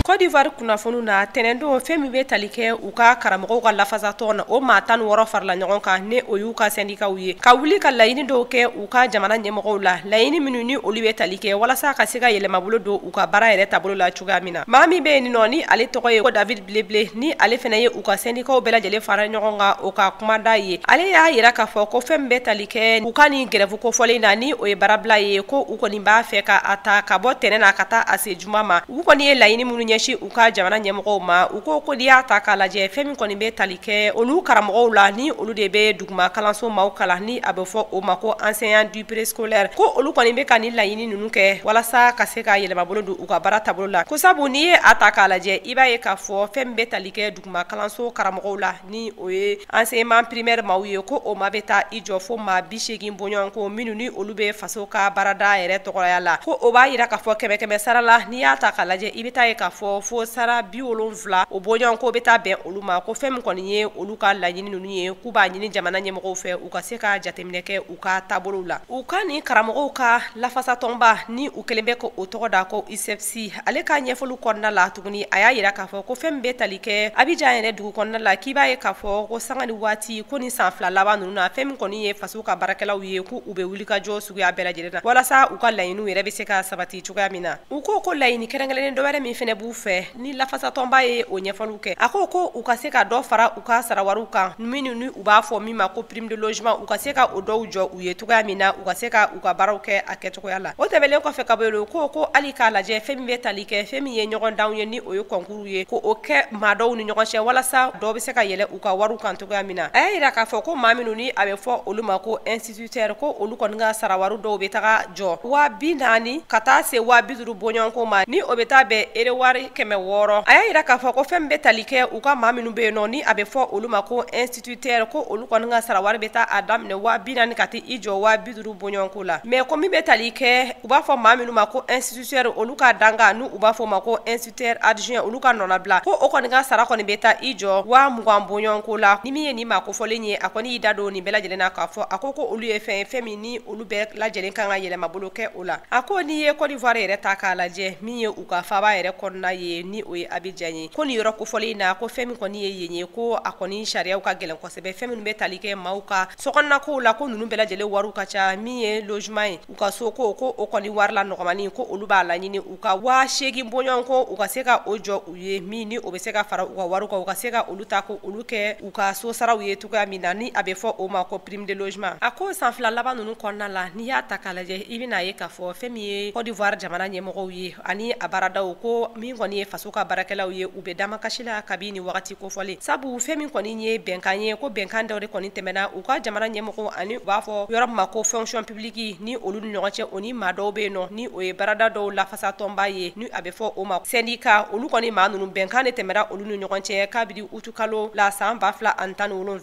Côte d'Ivoire kunnafoni na tɛnɛndon fɛn min bɛ tali kɛ u ka karamɔgɔw ka lafasatɔn na o maa 16 farala ɲɔgɔn kan ne o y'u ka sɛndikaw ye ka wuli ka laɲini dɔw kɛ u ka jamana ɲɛmɔgɔw la laɲini minnu ni olu bɛ tali kɛ walasa ka se ka yɛlɛmabolo don u ka baara yɛrɛ taabolo la cogoya min na maa min bɛ yen nɔ ni ale tɔgɔ ye ko David Bleble ni ale fana ye u ka sɛndikaw bɛɛ lajɛlen fara ɲɔgɔn kan o ka kumada ye ale y'a yira k'a fɔ ko fɛn min bɛ tali kɛ u ka nin grève kofɔlen na ni o ye baarabila ye ko u kɔni b'a fɛ ka a ta ka bɔ tɛnɛn na ka taa a se juma ma u kɔni ye laɲini minnu ɲɛsin u ka jamana ɲɛmɔgɔw ma u ko n'i y'a ta k'a lajɛ fɛn min kɔni bɛ tali kɛ olu karamɔgɔw la ni olu de bɛ duguma kalanso maaw kalan ni a bɛ fɔ o ma ko enseignant du préscolaire ko olu kɔni bɛ ka nin laɲini ninnu kɛ walasa ka se ka yɛlɛmabolo don u ka baara taabolo la ko sabu n'i ye a ta k'a lajɛ i b'a ye k'a fɔ fɛn min bɛ tali kɛ duguma kalanso karamɔgɔw la ni o ye enseignement primaire maaw ye ko o ma bɛ taa i jɔ fo maa 80 bɔɲɔgɔnko minnu ni olu bɛ faso ka baarada yɛrɛ tɔgɔya la ko o b'a yira k'a fɔ kɛmɛ sara la n'i y'a ta k'a lajɛ i bɛ taa ye k'a fɔ fo sara 70 o bɔɲɔgɔnko bɛ taa bɛn olu ma ko fɛn min kɔni ye olu ka laɲini ninnu ye k'u b'a ɲini jamana ɲɛmɔgɔw fɛ u ka se ka jateminɛ kɛ u ka taabolow la u ka ni karamɔgɔw ka lafasatɔnba ni u kelen bɛ ko o tɔgɔ da ko ISEPSI ale ka ɲɛfɔli kɔnɔna la tuguni a y'a yira k'a fɔ ko fɛn min bɛ tali kɛ Abidjan yɛrɛ dugu kɔnɔna la k'i b'a ye k'a fɔ ko sanga ni waati ko ni san 2 laban ninnu na fɛn min kɔni ye faso ka baarakɛlaw ye ko u bɛ wuli ka jɔ suguya bɛɛ lajɛlen na walasa u ka laɲiniw yɛrɛ bɛ se ka sabati cogoya min na u ko laɲini kɛrɛnkɛrɛnnen dɔ wɛrɛ min fɛnɛ b'u fɛ ni lafasatɔnba ye o ɲɛfɔliw kɛ a ko u ka se ka dɔ fara u ka sarawariw kan minnu ni u b'a fɔ min ma ko prime de logement u ka se ka o dɔw jɔ u ye cogoya min na u ka se ka u ka baaraw kɛ a kɛcogoya la o tɛmɛlen kɔfɛ ka bɔ yen ko hali k'a lajɛ fɛn min bɛ tali kɛ fɛn min ye ɲɔgɔn danw ye ni o ye concours ye ko o kɛ maa dɔw ni ɲɔgɔn cɛ walasa dɔw bɛ se ka yɛlɛ u ka wariw kan cogoya min na a y'a yira k'a fɔ ko maa minnu ni a bɛ fɔ olu ma ko instituteur ko olu kɔni ka sarawari dɔw bɛ taga jɔ 40,000 ka taa se 50 bɔɲɔgɔnko ma ni o bɛ taa bɛn erewari 600 a y'a yira k'a fɔ ko fɛn min bɛ tali kɛ u ka maa minnu bɛ yen nɔ ni a bɛ fɔ olu ma ko instituteur ko olu kɔni ka sarawari bɛ taa a daminɛ 40,000 ka taa i jɔ 50 bɔɲɔgɔnko la mais ko min bɛ tali kɛ u b'a fɔ maa minnu ma ko instituteur olu ka danga n'u b'a fɔ ma ko instituteur adjoint olu ka nɔnabila ko o kɔni ka sara kɔni bɛ taa i jɔ 20 bɔɲɔgɔnko la ni min ye nin maa kofɔlen ye a kɔni y'i da don nin bɛɛ lajɛlen na k'a fɔ a ko olu ye fɛn min ni olu bɛɛ lajɛlen kan ka yɛlɛmabolo kɛ o la a ko n'i ye Côte d'Ivoire yɛrɛ ta k'a lajɛ min ye u ka faaba yɛrɛ kɔnɔna ye ni o ye Abidjan ye ko nin yɔrɔ kofɔlen na ko fɛn min kɔni ye yen ye ko a kɔni sariyaw ka gɛlɛn kosɛbɛ fɛn minnu bɛ tali kɛ maaw ka sokɔnɔna kow la ko ninnu bɛɛ lajɛlen wariw ka ca min ye logement ye u ka so ko o kɔni wari la nɔgɔmani ko olu b'a laɲini u ka 80 bɔɲɔgɔnko u ka se ka o jɔ u ye min ni o bɛ se ka fara u ka wariw kan u ka se ka olu ta ko olu kɛ u ka so saraw ye cogoya min na ni a bɛ fɔ o ma ko prime de logement a ko san 2 laban ninnu kɔnɔna la n'i y'a ta k'a lajɛ i bɛna ye k'a fɔ fɛn min ye Côte d'Ivoire jamana ɲɛmɔgɔw ye ani a baaradaw ko min kɔni ye faso ka baarakɛlaw ye u bɛ damakasi la kabi ni wagati kofɔlen sabu fɛn min kɔni ye bɛnkan ye ko bɛnkan dɔw de kɔni tɛmɛna u ka jamana ɲɛmɔgɔw ani u b'a fɔ yɔrɔ min ma ko fonction publique ni olu ni ɲɔgɔn cɛ o ni maa dɔw bɛ yen nɔ ni o ye baarada dɔw lafasatɔnba ye ni a bɛ fɔ o ma syndicat olu kɔni maa ninnu bɛnkan de tɛmɛna olu ni ɲɔgɔn cɛ kabini utu kalo la san 2017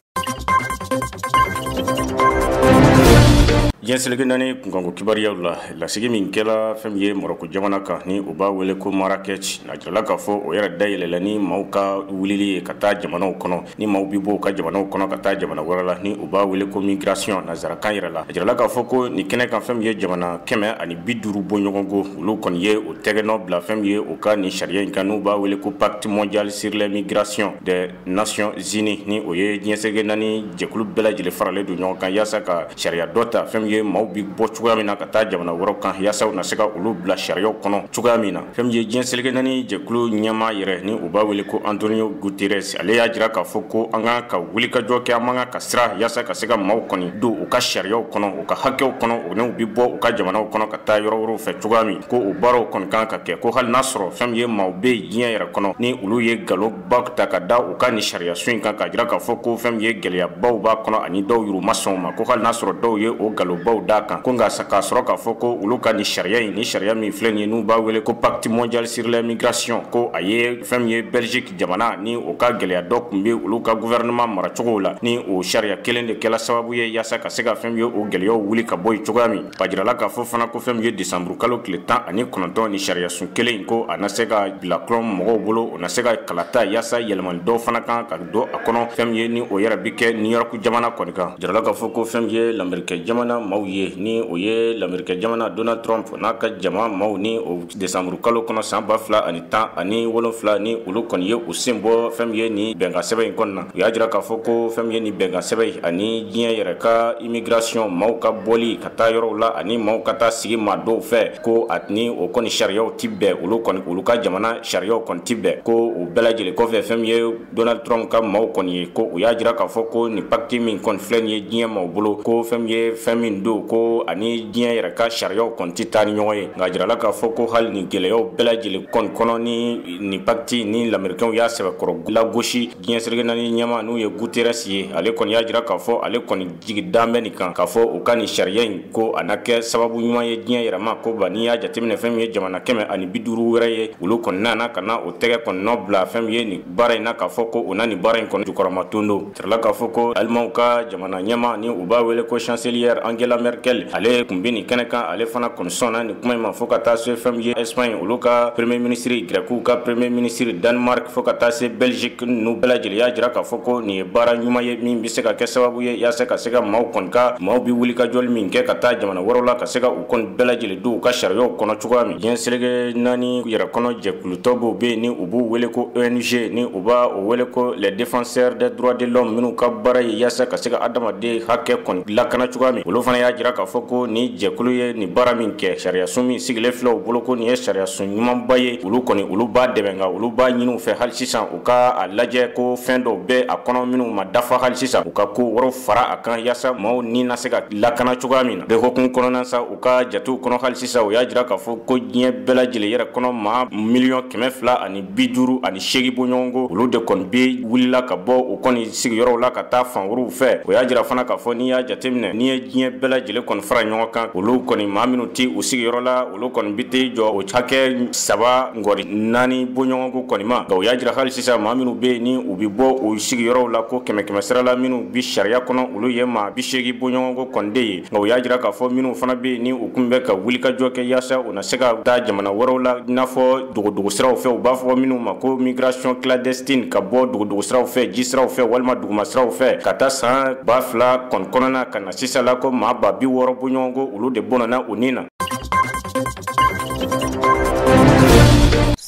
Jɛnselege naani kunkanko kibariyaw la lasigi min kɛla fɛn min ye Marɔku jamana kan ni u b'a wele ko Marakɛci a jirala k'a fɔ o yɛrɛ dayɛlɛla ni maaw ka wulili ye ka taa jamanaw kɔnɔ ni maaw bi bɔ u ka jamanaw kɔnɔ ka taa jamana wɛrɛ la ni u b'a wele ko migration nanzarakan yɛrɛ la a jirala k'a fɔ ko nin kɛnɛ kan fɛn min ye jamana 150 bɔɲɔgɔnko olu kɔni ye o tɛgɛnɔ bila fɛn min ye u ka nin sariya in kan n'u b'a wele ko pacte mondial sur les migrations des nations unies ni o ye jɛnselege naani jɛkulu bɛɛ lajɛlen faralen don ɲɔgɔn kan yaasa ka sariya dɔ ta fɛn min ye maaw bi bɔ cogoya min na ka taa jamana wɛrɛw kan yaasa u na se ka olu bila sariyaw kɔnɔ cogoya min na fɛn min ye jɛnselege naani jɛkulu ɲɛma yɛrɛ ni u b'a wele ko Antonio Guterres ale y'a jira k'a fɔ ko an ka wulikajɔ kɛ an man ka sira yaasa ka se ka maaw kɔni don u ka sariyaw kɔnɔ u ka hakɛw kɔnɔ u n'u bi bɔ u ka jamanaw kɔnɔ ka taa yɔrɔ wɛrɛw fɛ cogoya min ko o baaraw kɔni kan ka kɛ ko hali n'a sɔrɔ fɛn min ye maaw bɛ diɲɛ yɛrɛ kɔnɔ ni olu ye nkalonba ta ka da u ka nin sariya so in kan k'a jira k'a fɔ ko fɛn min ye gɛlɛyabaw b'a kɔnɔ ani dɔw yuru ma sɔn ma ko hali n'a sɔrɔ dɔw ye o nkalonbaw d'a kan ko nka k'a sɔrɔ k'a fɔ ko olu ka nin sariya in ni sariya min filɛ nin ye n'u b'a wele ko pacte mondial sur les migrations ko a ye fɛn min ye Belgique jamana ni o ka gɛlɛya dɔ tun bɛ olu ka gouvernement maracogow la ni o sariya kelen de kɛla sababu ye yaasa ka se ka fɛn min ye o gɛlɛyaw wuli ka bɔ yen cogoya min a jirala k'a fɔ fana ko fɛn min ye décembre kalo tile 19 ni sariya sun kelen in ko a na se ka bila kɔlɔn mɔgɔw bolo o na se ka kalata yaasa yɛlɛmani dɔw fana kan ka don a kɔnɔ fɛn min ye ni o yɛrɛ bi kɛ New York jamana kɔni kan jirala k'a fɔ ko fɛn min ye l'Amérique jamana maaw ye ni o ye l'Américain jamana Donald Trump n'a ka jama maaw ni o décembre kalo kɔnɔ san 2010 ani 7 ni olu kɔni ye u sen bɔ fɛn ye ni bɛnkan sɛbɛn in kɔnɔna u y'a jira k'a fɔ ko fɛn ye ni bɛnkan sɛbɛn ani diɲɛ yɛrɛ ka immigration maaw ka bɔli ka taa yɔrɔw la ani maaw ka taa sigi maa dɔw fɛ ko ni o kɔni sariyaw ti bɛn olu ka jamana sariyaw kɔni ti bɛn ko o bɛɛ lajɛlen kɔfɛ fɛn ye Donald Trump ka maaw kɔni ye ko u y'a jira k'a fɔ ko ni pacte min kɔni filɛ ye diɲɛ maaw bolo ko fɛn ye fɛn min don ko ani diɲɛ yɛrɛ ka sariyaw kɔni ti taa ni ɲɔgɔn ye nka jirala k'a fɔ ko hali ni gɛlɛyaw bɛɛ lajɛlen kɔnɔ ni pacte ni l'Américain y'a sɛbɛkɔrɔ lagosi diɲɛ seleke naani ɲɛma n'u ye Guterres ye ale kɔni y'a jira k'a fɔ ale kɔni jigi danbɛ nin kan k'a fɔ u ka ni sariya in ko a na kɛ sababu ɲuman ye diɲɛ yɛrɛma ko ba n'i y'a jateminɛ fɛn ye jamana 150 wɛrɛ ye olu kɔni nana ka na o tɛgɛ kɔni nɔ bila fɛn ye ni baara in na k'a fɔ ko u na ni baara in kɔni jukɔrɔma tondo tirala k'a fɔ ko alimaw ka jamana ɲɛma ni u b'a wele ko chancelière Angela Merkel ale kun bɛ nin kɛnɛ kan ale fana kɔni sɔnna ni kuma in ma fo ka taa se fɛn ye Espagne olu ka premier ministre Grèk'u ka premier ministre Danemark fo ka taa se Belgique n'u bɛɛ lajɛlen y'a jira k'a fɔ ko nin ye baara ɲuman ye min bɛ se ka kɛ sababu ye yaasa ka se ka maaw kɔni ka maaw bi wuli ka jɔli min kɛ ka taa jamana wɛrɛw la ka se ka u kɔni bɛɛ lajɛlen don u ka sariyaw kɔnɔ cogoya min diɲɛ seleke naani yɛrɛ kɔnɔ jɛkulutɔ b'u bɛ yen ni u b'u wele ko ONG ni u b'a o wele ko les défenseurs des droits de l'homme minnu ka baara ye yaasa ka se ka adamaden hakɛ kɔni lakana cogoya min olu fana y'a jira k'a fɔ ko ni jɛkulu ye ni baara min kɛ sariyasun min sigilen filɛ u bolo ko nin ye sariyasun ɲumanba ye olu b'a dɛmɛ nka olu b'a ɲini u fɛ hali sisan u ka a lajɛ ko fɛn dɔw bɛ a kɔnɔ minnu ma dafa hali sisan u ka ko wɔrɔ fara a kan yaasa maaw ni na se ka lakana cogoya min na bɛɛ hokumu kɔnɔna sa u ka jatew kɔnɔ hali sisan u y'a jira k'a fɔ ko diɲɛ bɛɛ lajɛlen yɛrɛ kɔnɔ maa 258 bɔɲɔgɔnko olu de kɔni bɛ wulila ka bɔ u kɔni sigiyɔrɔw la ka taa fan wɛrɛw fɛ o y'a jira fana k'a fɔ n'i y'a jateminɛ n'i ye diɲɛ bɛɛ lajɛlen kɔni fara ɲɔgɔn kan olu kɔni maa minnu ti u sigiyɔrɔ la olu kɔni bi t'i jɔ o hakɛ 3 ngɔri 4 bɔɲɔgɔnko kɔni ma nka o y'a jira hali sisan maa minnu bɛ yen ni u bi bɔ u sigiyɔrɔw la ko 100 sira la minnu bi sariya kɔnɔ olu ye maa 80 bɔɲɔgɔnko kɔni de ye nka o y'a jira k'a fɔ minnu fana bɛ yen ni u kun bɛ ka wuli ka jɔ kɛ yaasa u na se ka taa jamana wɛrɛw la i n'a fɔ dogodogo siraw fɛ u b'a fɔ minnu ma ko migration clandestine ka bɔ dogodogo siraw fɛ ji siraw fɛ walima duguma siraw fɛ ka taa san 2000 kɔnɔna ka na sisan la ko maa 60 bɔɲɔgɔnko olu de bɔnna u ni na.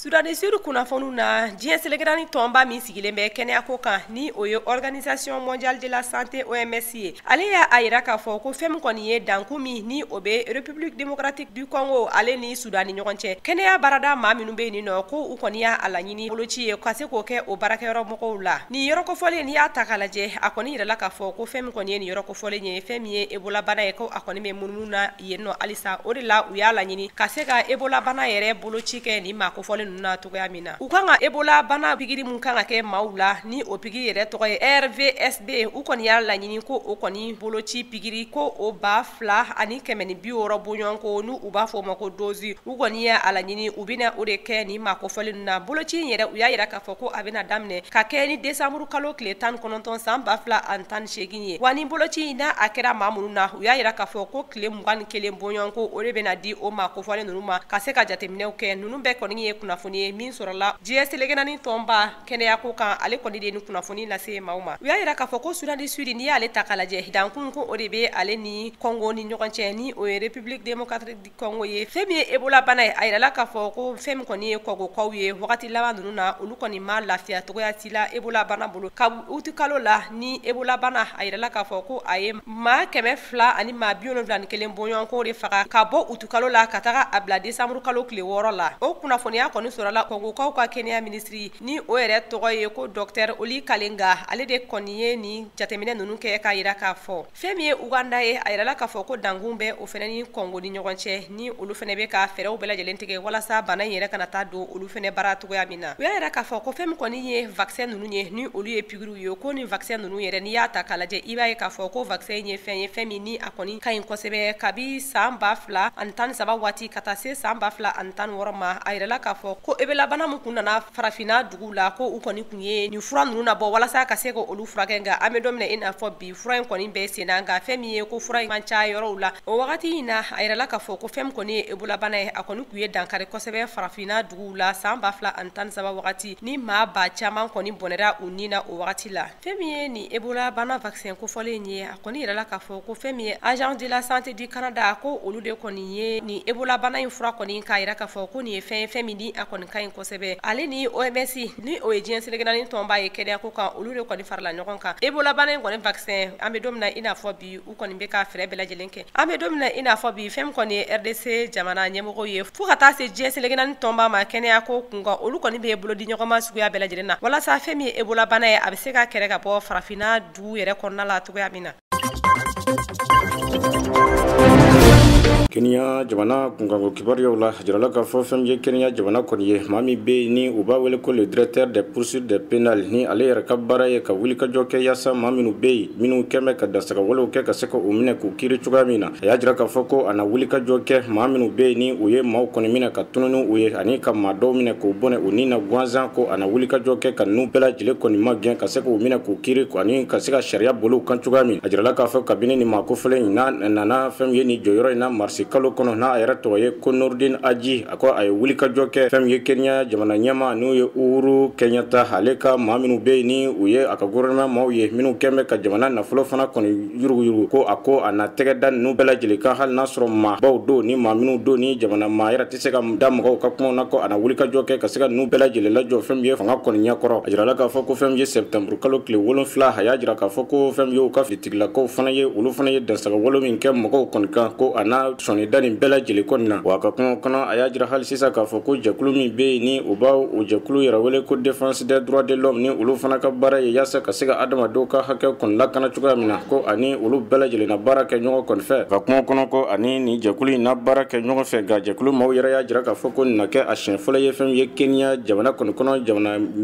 Sudani Sud kunnafoniw na diɲɛ selekirani tɔnba min sigilen bɛ kɛnɛyako kan ni o ye Organisation mondiale de la santé OMS ye ale y'a yira k'a fɔ ko fɛn min kɔni ye danku min ni o bɛ République démocratique du Congo ale ni Sudani ɲɔgɔn cɛ kɛnɛya baarada maa minnu bɛ yen nɔ ko u kɔni y'a laɲini boloci ye ka se k'o kɛ o baarakɛyɔrɔ mɔgɔw la ni yɔrɔ kofɔlen n'i y'a ta k'a lajɛ a kɔni yirala k'a fɔ ko fɛn min kɔni ye ni yɔrɔ kofɔlen ye fɛn min ye Ebola bana ye ko a kɔni bɛ munumunu na yen nɔ halisa o de la u y'a laɲini ka se ka Ebola bana yɛrɛ boloci kɛ ni maa kofɔlen na togoya min na u kan ka Ebola bana pigiri mun kan ka kɛ maaw la ni o pigiri yɛrɛ tɔgɔ ye RVSB u kɔni y'a laɲini ko o kɔni boloci pigiri ko o 2,160 bɔɲɔgɔnko n'u u b'a fɔ o ma ko dozi u kɔni y'a laɲini u bɛna o de kɛ ni maa kofɔlen na boloci in yɛrɛ u y'a yira k'a fɔ ko a bɛna daminɛ ka kɛ ni décembre kalo tile 19 san 2018 ye wa ni boloci in na a kɛra maa minnu na u y'a yira k'a fɔ ko tile 21 bɔɲɔgɔnko o de bɛna di o maa kofɔlen ninnu ma ka se ka jateminɛw kɛ ninnu bɛɛ kɔni ye kunnafoni ye min sɔrɔla diɲɛ selekirani tɔnba kɛnɛyako kan ale kɔni de ni kunnafoni lase maaw ma u y'a yira k'a fɔ ko Sudani Sud n'i y'ale ta k'a lajɛ dankun ko o de bɛ ale ni Congo ni ɲɔgɔn cɛ ni o ye République démocratique du Congo ye fɛn min ye Ebola bana ye a yirala k'a fɔ ko fɛn min kɔni ye kɔgɔkaw ye wagati laban ninnu na olu kɔni ma lafiya togoya si la Ebola bana bolo ka uti kalo la ni Ebola bana a yirala k'a fɔ ko a ye maa 200 ani maa 71 bɔɲɔgɔnko de faga ka bɔ uti kalo la ka taga a bila décembre kalo tile 6 la o kunnafoniya kɔni sɔrɔla kɔgɔkaw ka kɛnɛya ministri ni o yɛrɛ tɔgɔ ye ko Dr Oli Kalenga ale de kɔni ye ni jateminɛ ninnu kɛ k'a yira k'a fɔ fɛn min ye Uganda ye a yirala k'a fɔ ko dankun bɛ o fɛnɛ ni Congo ni ɲɔgɔn cɛ ni olu fɛnɛ bɛ ka fɛɛrɛw bɛɛ lajɛlen tigɛ walasa bana in yɛrɛ kana taa don olu fɛnɛ baara togoya min na u y'a yira k'a fɔ ko fɛn min kɔni ye vaccin ninnu ye ni olu ye pigiriw ye ko ni vaccin ninnu yɛrɛ n'i y'a ta k'a lajɛ i b'a ye k'a fɔ ko vaccin ye fɛn min ni a kɔni ka ɲi kosɛbɛ kabi san 2013 waati ka taa se san 2016 ma a yirala k'a fɔ ko ebelabana mun kun nana farafina dugu la ko u kɔni kun ye nin fura ninnu nabɔ walasa ka se ka olu furakɛ nka an bɛ don mina i n'a fɔ bi fura in kɔni bɛɛ sen na nka fɛn min ye ko fura in man ca yɔrɔw la o wagati in na a yirala k'a fɔ ko fɛn min kɔni ye ebolabana ye a kɔni kun ye dankari kosɛbɛ farafina duguw la san 2013 wagati ni maa ba caman kɔni bɔnɛra u ni na o wagati la fɛn min ye nin ebolabana vaccin kofɔlen ye a kɔni yirala k'a fɔ ko fɛn min ye agence de la santé du Canada ko olu de kɔni ye nin ebolabana in fura kɔni k'a yira k'a fɔ ko nin ye fɛn min di a kɔni ka ɲi kosɛbɛ ale ni OMS ni o ye diɲɛ selekɛnani tɔnba ye kɛnɛya ko kan olu de kɔni farala ɲɔgɔn kan ebolabana in kɔni vaccin an bɛ don mina i n'a fɔ bi u kɔni bɛ ka fɛɛrɛ bɛɛ lajɛlen kɛ an bɛ don mina i n'a fɔ bi fɛn min kɔni ye RDC jamana ɲɛmɔgɔw ye fo ka taa se diɲɛ selekɛnani tɔnba ma kɛnɛya ko kun kan olu kɔni bɛ bolo di ɲɔgɔn ma suguya bɛɛ lajɛlen na walasa fɛn min ye ebolabana ye a bɛ se ka kɛrɛ ka bɔ farafina dugu yɛrɛ kɔnɔna la cogoya min na. Kenya jamana kunkanko kibaruyaw la jirala k'a fɔ fɛn ye Kenya jamana kɔni ye maa min bɛ ni u b'a wele ko le directeur des poursuites des pénales ni ale yɛrɛ ka baara ye ka wulikajɔ kɛ yaasa maa minnu bɛ yen minnu kɛn bɛ ka dansagawalew kɛ ka se ka o minɛ k'u kiiri cogoya min na a y'a jira k'a fɔ ko a na wulikajɔ kɛ maa minnu bɛ yen ni u ye maaw kɔni minɛ ka tunu ni u ye ani ka maa dɔw minɛ k'u bɔnɛ u ni na gansan ko a na wulikajɔ kɛ ka ninnu bɛɛ lajɛlen kɔni ma gɛn ka se k'u minɛ k'u kiiri ani ka se ka sariya bolo kan cogoya min a jirala k'a fɔ kabini ni maa kofɔlen in n'a nana fɛn ye ni jɔyɔrɔ in na marisi kalo kɔnɔ n'a yɛrɛ tɔgɔ ye ko Nordin Aji a ko a ye wulikajɔ kɛ fɛn ye Kenya jamana ɲɛma n'u ye Uhuru Kenyatta ale ka maa minnu bɛ yen ni u ye a ka gouvernement maaw ye minnu kɛn bɛ ka jamana nafolo fana kɔni yuruguyurugu ko a ko a na tɛgɛ da ninnu bɛɛ lajɛlen kan hali n'a sɔrɔ maabaw don ni maa minnu don ni jamana maa yɛrɛ tɛ se ka da mɔgɔw ka kumaw na ko a na wulikajɔ kɛ ka se ka ninnu bɛɛ lajɛlen lajɔ fɛn ye fanga kɔni ɲɛkɔrɔ a jirala k'a fɔ ko fɛn ye septembre kalo tile 7 a y'a jira k'a fɔ ko fɛn ye u ka fitigilakaw fana ye olu fana ye dansagawale min kɛ mɔgɔw kɔni kan ko a na sɔnni da nin bɛɛ lajɛlen kɔni na wa ka kuma kɔnɔ a y'a jira hali sisan k'a fɔ ko jɛkulu min bɛ yen ni u b'a o jɛkulu yɛrɛ wele ko défense des droits de l'homme ni olu fana ka baara ye yaasa ka se ka adamadenw ka hakɛ kɔni lakana cogoya min na ko ani olu bɛɛ lajɛlen na baara kɛ ɲɔgɔn kɔni fɛ ka kuma kɔnɔ ko ani nin jɛkulu in na baara kɛ ɲɔgɔn fɛ nka jɛkulu maaw yɛrɛ y'a jira k'a fɔ ko nin na kɛ a siɲɛ fɔlɔ ye fɛn ye Kenya jamana kɔni kɔnɔ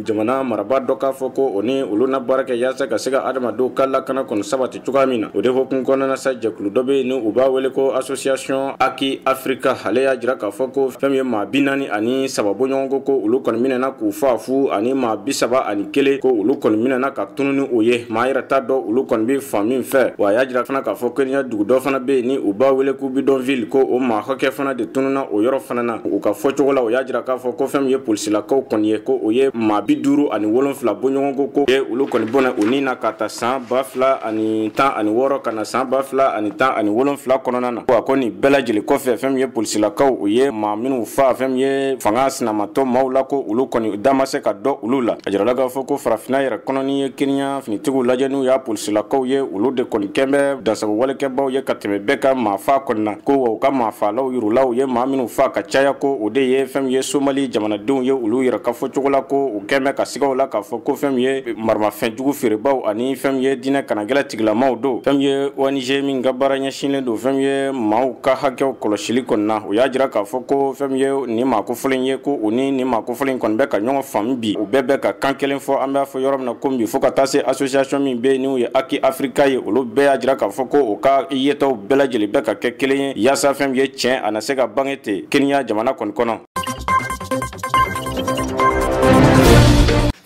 jamana marabaa dɔ k'a fɔ ko o ni olu na baara kɛ yaasa ka se ka adamadenw ka lakana kɔni sabati cogoya min na o de hokumu kɔnɔna na sa jɛkulu dɔ bɛ yen ni u b'a wele ko association Aki Africa ale y'a jira k'a fɔ ko fɛn ye maa 40 ani 3 bɔɲɔgɔnko ko olu kɔni minɛna k'u faafu ani maa 31 ko olu kɔni minɛna ka tunu ni o ye maa yɛrɛ t'a dɔn olu kɔni bɛ fan min fɛ wa a y'a jira fana k'a fɔ Kenya dugu dɔ fana bɛ yen ni u b'a wele ko bidonville ko o maa hakɛ fana de tununa o yɔrɔ fana na u ka fɔcogo la o y'a jira k'a fɔ ko fɛn ye polisilakaw kɔni ye ko o ye maa 57 bɔɲɔgɔnko ko ye olu kɔni bɔnɛ o ni na ka ta san 2016 ka na san 2017 kɔnɔna na ko a ko nin bɛɛ lajɛlen kɔfɛ fɛn ye polisilakaw o ye maa minnu fa fɛn ye fanga sinamatɔ maaw la ko olu kɔni da ma se ka dɔ olu la a jirala k'a fɔ ko farafina yɛrɛ kɔnɔ ni ye Kenya finitigiw lajɛ n'u y'a polisilakaw ye olu de kɔni kɛn bɛ dansagowalekɛbaw ye ka tɛmɛ bɛɛ ka maa fa kɔni na ko wa u ka maa faalaw yirulaw ye maa minnu fa ka caya ko o de ye fɛn ye Somali jamanadenw ye olu yɛrɛ ka fɔcogo la ko u kɛn bɛ ka sigaw la k'a fɔ ko fɛn ye maramafɛn jugu feerebaw ani fɛn ye diinɛ kanagɛlɛ tigilamaw don fɛn ye ONG min ka baara ɲɛsinlen don fɛn ye maaw ka hakɛw kɔlɔsili kɔni na o y'a jira k'a fɔ ko fɛn ye ni maa kofɔlen ye ko o ni maa kofɔlen kɔni bɛ ka ɲɔgɔn faamu bi u bɛɛ bɛ ka kan kelen fɔ an b'a fɔ yɔrɔ min na ko bi fo ka taa se association min bɛ yen n'u ye Aki Africa ye olu bɛɛ y'a jira k'a fɔ ko o ka yetaw bɛɛ lajɛlen bɛ ka kɛ kelen ye yaasa fɛn ye tiɲɛ a na se ka bange ten Kenya jamana kɔni kɔnɔ.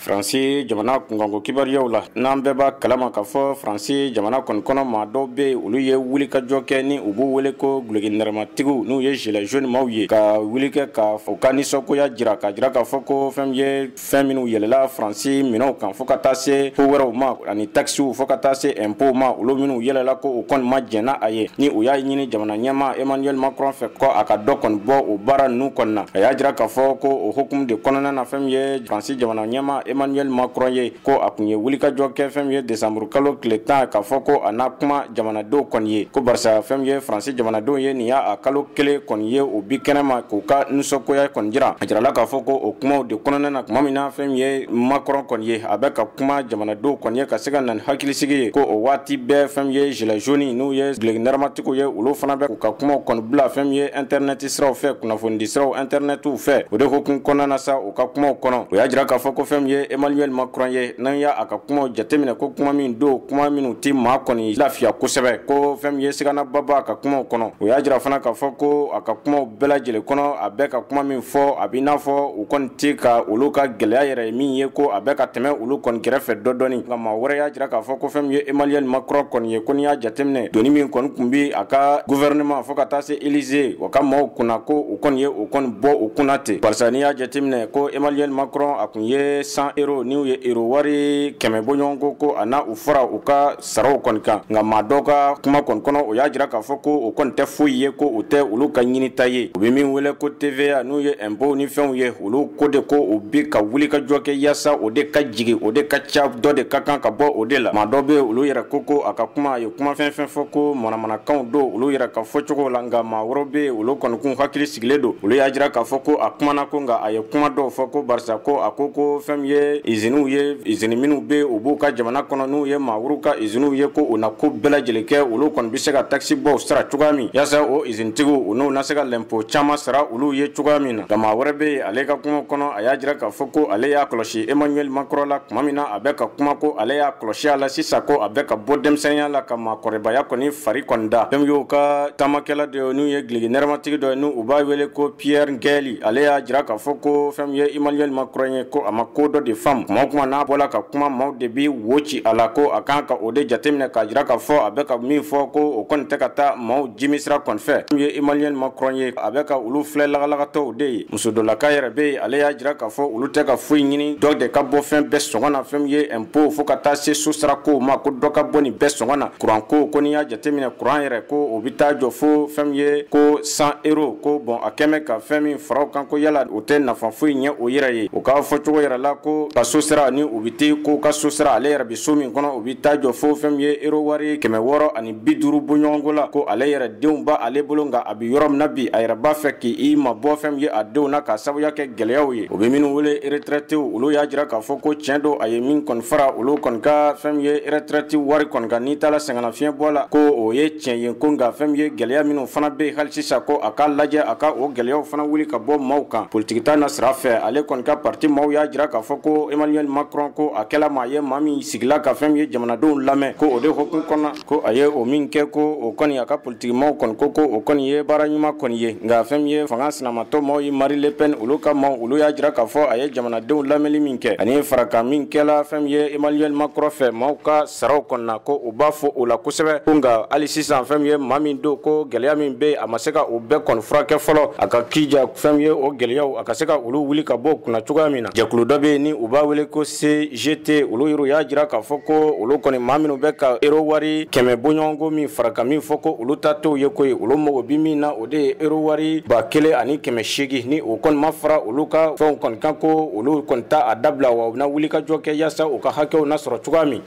Faransi jamana kunkanko kibaruyaw la n'an bɛɛ b'a kalama k'a fɔ Faransi jamana kɔni kɔnɔ maa dɔw bɛ yen olu ye wulikajɔ kɛ ni u b'u wele ko guloki nɛrɛmatigiw n'u ye gilets jaunes maaw ye ka wuli kɛ ka u ka nisɔngoya jira ka jira k'a fɔ ko fɛn ye fɛn minnu yɛlɛla Faransi minɛnw kan fo ka taa se ko wɛrɛw ma ani taxiw fo ka taa se impôt ma olu minnu yɛlɛla ko o kɔni ma jɛnna a ye ni u y'a ɲini jamana ɲɛmaa Emmanuel Macron fɛ ko a ka dɔ kɔni bɔ o baara ninnu kɔni na a y'a jira k'a fɔ ko o hukumu de kɔnɔna na fɛn ye Faransi jamana ɲɛmaa Emmanuel Macron ye ko a kun ye wulikajɔ kɛ fɛn ye décembre kalo tile 10 k'a fɔ ko a n'a kuma jamanadenw kɔni ye ko barisa fɛn ye Faransi jamanadenw ye nin y'a kalo kelen kɔni ye o bi kɛnɛma k'u ka nisɔngoya kɔni jira a jirala k'a fɔ ko o kumaw de kɔnɔna na tuma min na fɛn ye Macron kɔni ye a bɛ ka kuma jamanadenw kɔni ye ka se ka na ni hakilisigi ye ko o waati bɛɛ fɛn ye gilets jaunes n'u ye guloki nɛrɛmatigiw ye olu fana bɛ k'u ka kumaw kɔni bila fɛn ye internet siraw fɛ kunnafonidi siraw internetiw fɛ o de hokumu kɔnɔna na sa u ka kumaw kɔnɔ o y'a jira k'a fɔ ko fɛn ye ye Emmanuel Macron ye nan ya aka kuma jatemine ko kuma min do kuma minu ti ma koni lafiya kosɛbɛ ko fɛn ye sigana baba ka kuma kɔnɔ o y'a jira fana ka fɔ ko aka kuma bɛɛ lajɛlen kɔnɔ a bɛ ka kuma min fɔ a b'i n'a fɔ u kɔni tɛ ka olu ka gɛlɛya yɛrɛ min ye ko a bɛ ka tɛmɛ olu kɔni kɛrɛfɛ dɔɔni nka maa wɛrɛ y'a jira k'a fɔ ko fɛn ye Emmanuel Macron kɔni ye ko n'i y'a jateminɛ doni min kɔni kun bi a ka gouvernement fo ka taa se Élysée o ka maaw kunna ko u kɔni ye o kɔni bɔ u kunna ten barisa n'i y'a jateminɛ ko Emmanuel Macron a kun ye 100 € n'u ye euro wari 100 bɔɲɔgɔnko ko a na u fara u ka saraw kɔni kan nka maa dɔ ka kuma kɔni kɔnɔ o y'a jira k'a fɔ ko o kɔni tɛ foyi ye ko o tɛ olu ka ɲinita ye u bɛ min wele ko TVA n'u ye impôt ni fɛnw ye olu ko de ko o bi ka wuli ka jɔ kɛ yaasa o de ka jigi o de ka ca dɔ de ka kan ka bɔ o de la maa dɔ bɛ olu yɛrɛ ko a ka kuma a ye kuma fɛn fɔ ko manamanakanw do olu yɛrɛ ka fɔcogo la nka maa wɛrɛw bɛ olu kɔni kun hakili sigilen do olu y'a jira k'a fɔ ko a kumana ko nka a ye kuma dɔw fɔ ko barisa ko a ko fɛn ye iziniw ye izini minnu bɛ u b'u ka jamana kɔnɔ n'u ye maa wɛrɛw ka iziniw ye ko u na ko bɛɛ lajɛlen kɛ olu kɔni bɛ se ka taxi bɔ sara cogoya min yaasa o izinitigiw u n'u na se ka l'impôt caman sara olu ye cogoya min na nka maa wɛrɛ bɛ ale ka kuma kɔnɔ a y'a jira k'a fɔ ko ale y'a kɔlɔsi Emmanuel Macron la tuma min na a bɛ ka kuma ko ale y'a kɔlɔsi a la sisan ko a bɛ ka bɔ denmisɛnninya la ka maakɔrɔbaya kɔni fari kɔni da fɛn y'o ka taamakɛla dɔ ye n'u ye gilegi nɛrɛmatigi dɔ ye n'u b'a wele ko Pierre Ngeli ale y'a jira k'a fɔ ko fɛn ye Emmanuel Macron ye ko a ma ko dɔ de faamu kuma o kuma n'a bɔla ka kuma maaw de bi wo ci a la ko a kan ka o de jateminɛ k'a jira k'a fɔ a bɛ ka min fɔ ko o kɔni tɛ ka taa maaw jimisira kɔni fɛ fɛn ye Emmanuel Macron ye a bɛ ka olu filɛ lagalagatɔw de ye muso dɔlaka yɛrɛ bɛ yen ale y'a jira k'a fɔ olu tɛ ka foyi ɲini dɔ de ka bɔ fɛn bɛɛ sɔngɔ na fɛn ye impôt fo ka taa se so sara kow ma ko dɔ ka bɔ nin bɛɛ sɔngɔ na kuran ko n'i y'a jateminɛ kuran yɛrɛ ko o bɛ taa jɔ fo fɛn ye ko 100 € ko bon a kɛmɛ ka fɛn min fara o kan ko yala o tɛ nafa foyi ɲɛ o yɛrɛ ye o k'a fɔ cogo yɛrɛ la ko ka so sara ni o bɛ tɛ ko ka so sara ale yɛrɛ bɛ so min kɔnɔ o bɛ taa jɔ fo fɛn ye euro wari 650 bɔɲɔgɔnko la ko ale yɛrɛ denw ba ale bolo nka a bɛ yɔrɔ min na bi a yɛrɛ b'a fɛ k'i mabɔ fɛn ye a denw na k'a sababuya kɛ gɛlɛyaw ye o bɛ minnu wele retraité olu y'a jira k'a fɔ ko tiɲɛ don a ye min kɔni fara olu kɔni ka fɛn ye retraité wari kɔni kan n'i taara sɛgɛnnafiɲɛ bɔ la ko o ye tiɲɛ ye ko nka fɛn ye gɛlɛya minnu fana bɛ yen hali sisan ko a ka lajɛ a ka o gɛlɛyaw fana wuli ka bɔ maaw kan politigita na sira fɛ ale kɔni ka parti maaw y'a jira k'a fɔ ko Emmanuel Macron ko a kɛla maa ye maa min sigila ka fɛn ye jamanadenw lamɛn ko o de hokumu kɔnɔ ko a ye o min kɛ ko o kɔni a ka politiki maaw kɔni ko o kɔni ye baara ɲuman kɔni ye nka fɛn ye fanga sinamatɔ maaw ye Marie Le Pen olu ka maaw olu y'a jira k'a fɔ a ye jamanadenw lamɛnli min kɛ ani faraka min kɛla fɛn ye Emmanuel Macron fɛ maaw ka saraw kɔnɔna ko u b'a fɔ o la kosɛbɛ ko nka hali sisan fɛn ye maa min don ko gɛlɛya min bɛ a ma se ka o bɛɛ kɔni furakɛ fɔlɔ a ka kija fɛn ye o gɛlɛyaw a ka se ka olu wuli ka bɔ kunna cogoya min na jɛkulu dɔ bɛ yen ni u b'a wele ko CGT olu y'a jira k'a fɔ ko olu kɔni maa minnu bɛ ka euro wari 100 bɔɲɔgɔnko min faraka min fɔ ko olu ta t'o ye koyi olu mago bi min na o de ye euro wari 1800 ni o kɔni ma fara olu ka fɛnw kɔni kan ko olu kɔni ta a dabila wa u bɛna wuli ka jɔ kɛ yaasa u ka hakɛw na sɔrɔ cogoya min.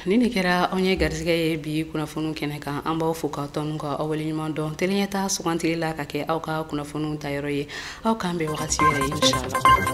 Ni ne kɛra anw ye garisɛgɛ ye bi kunnafoniw kɛnɛ kan an b'aw fo k'aw tɔnu ka aw waleɲuman dɔn teleɲɛta sugantili la ka kɛ aw ka kunnafoniw tayɔrɔ ye aw k'an bɛn wagati yɛrɛ inshallah.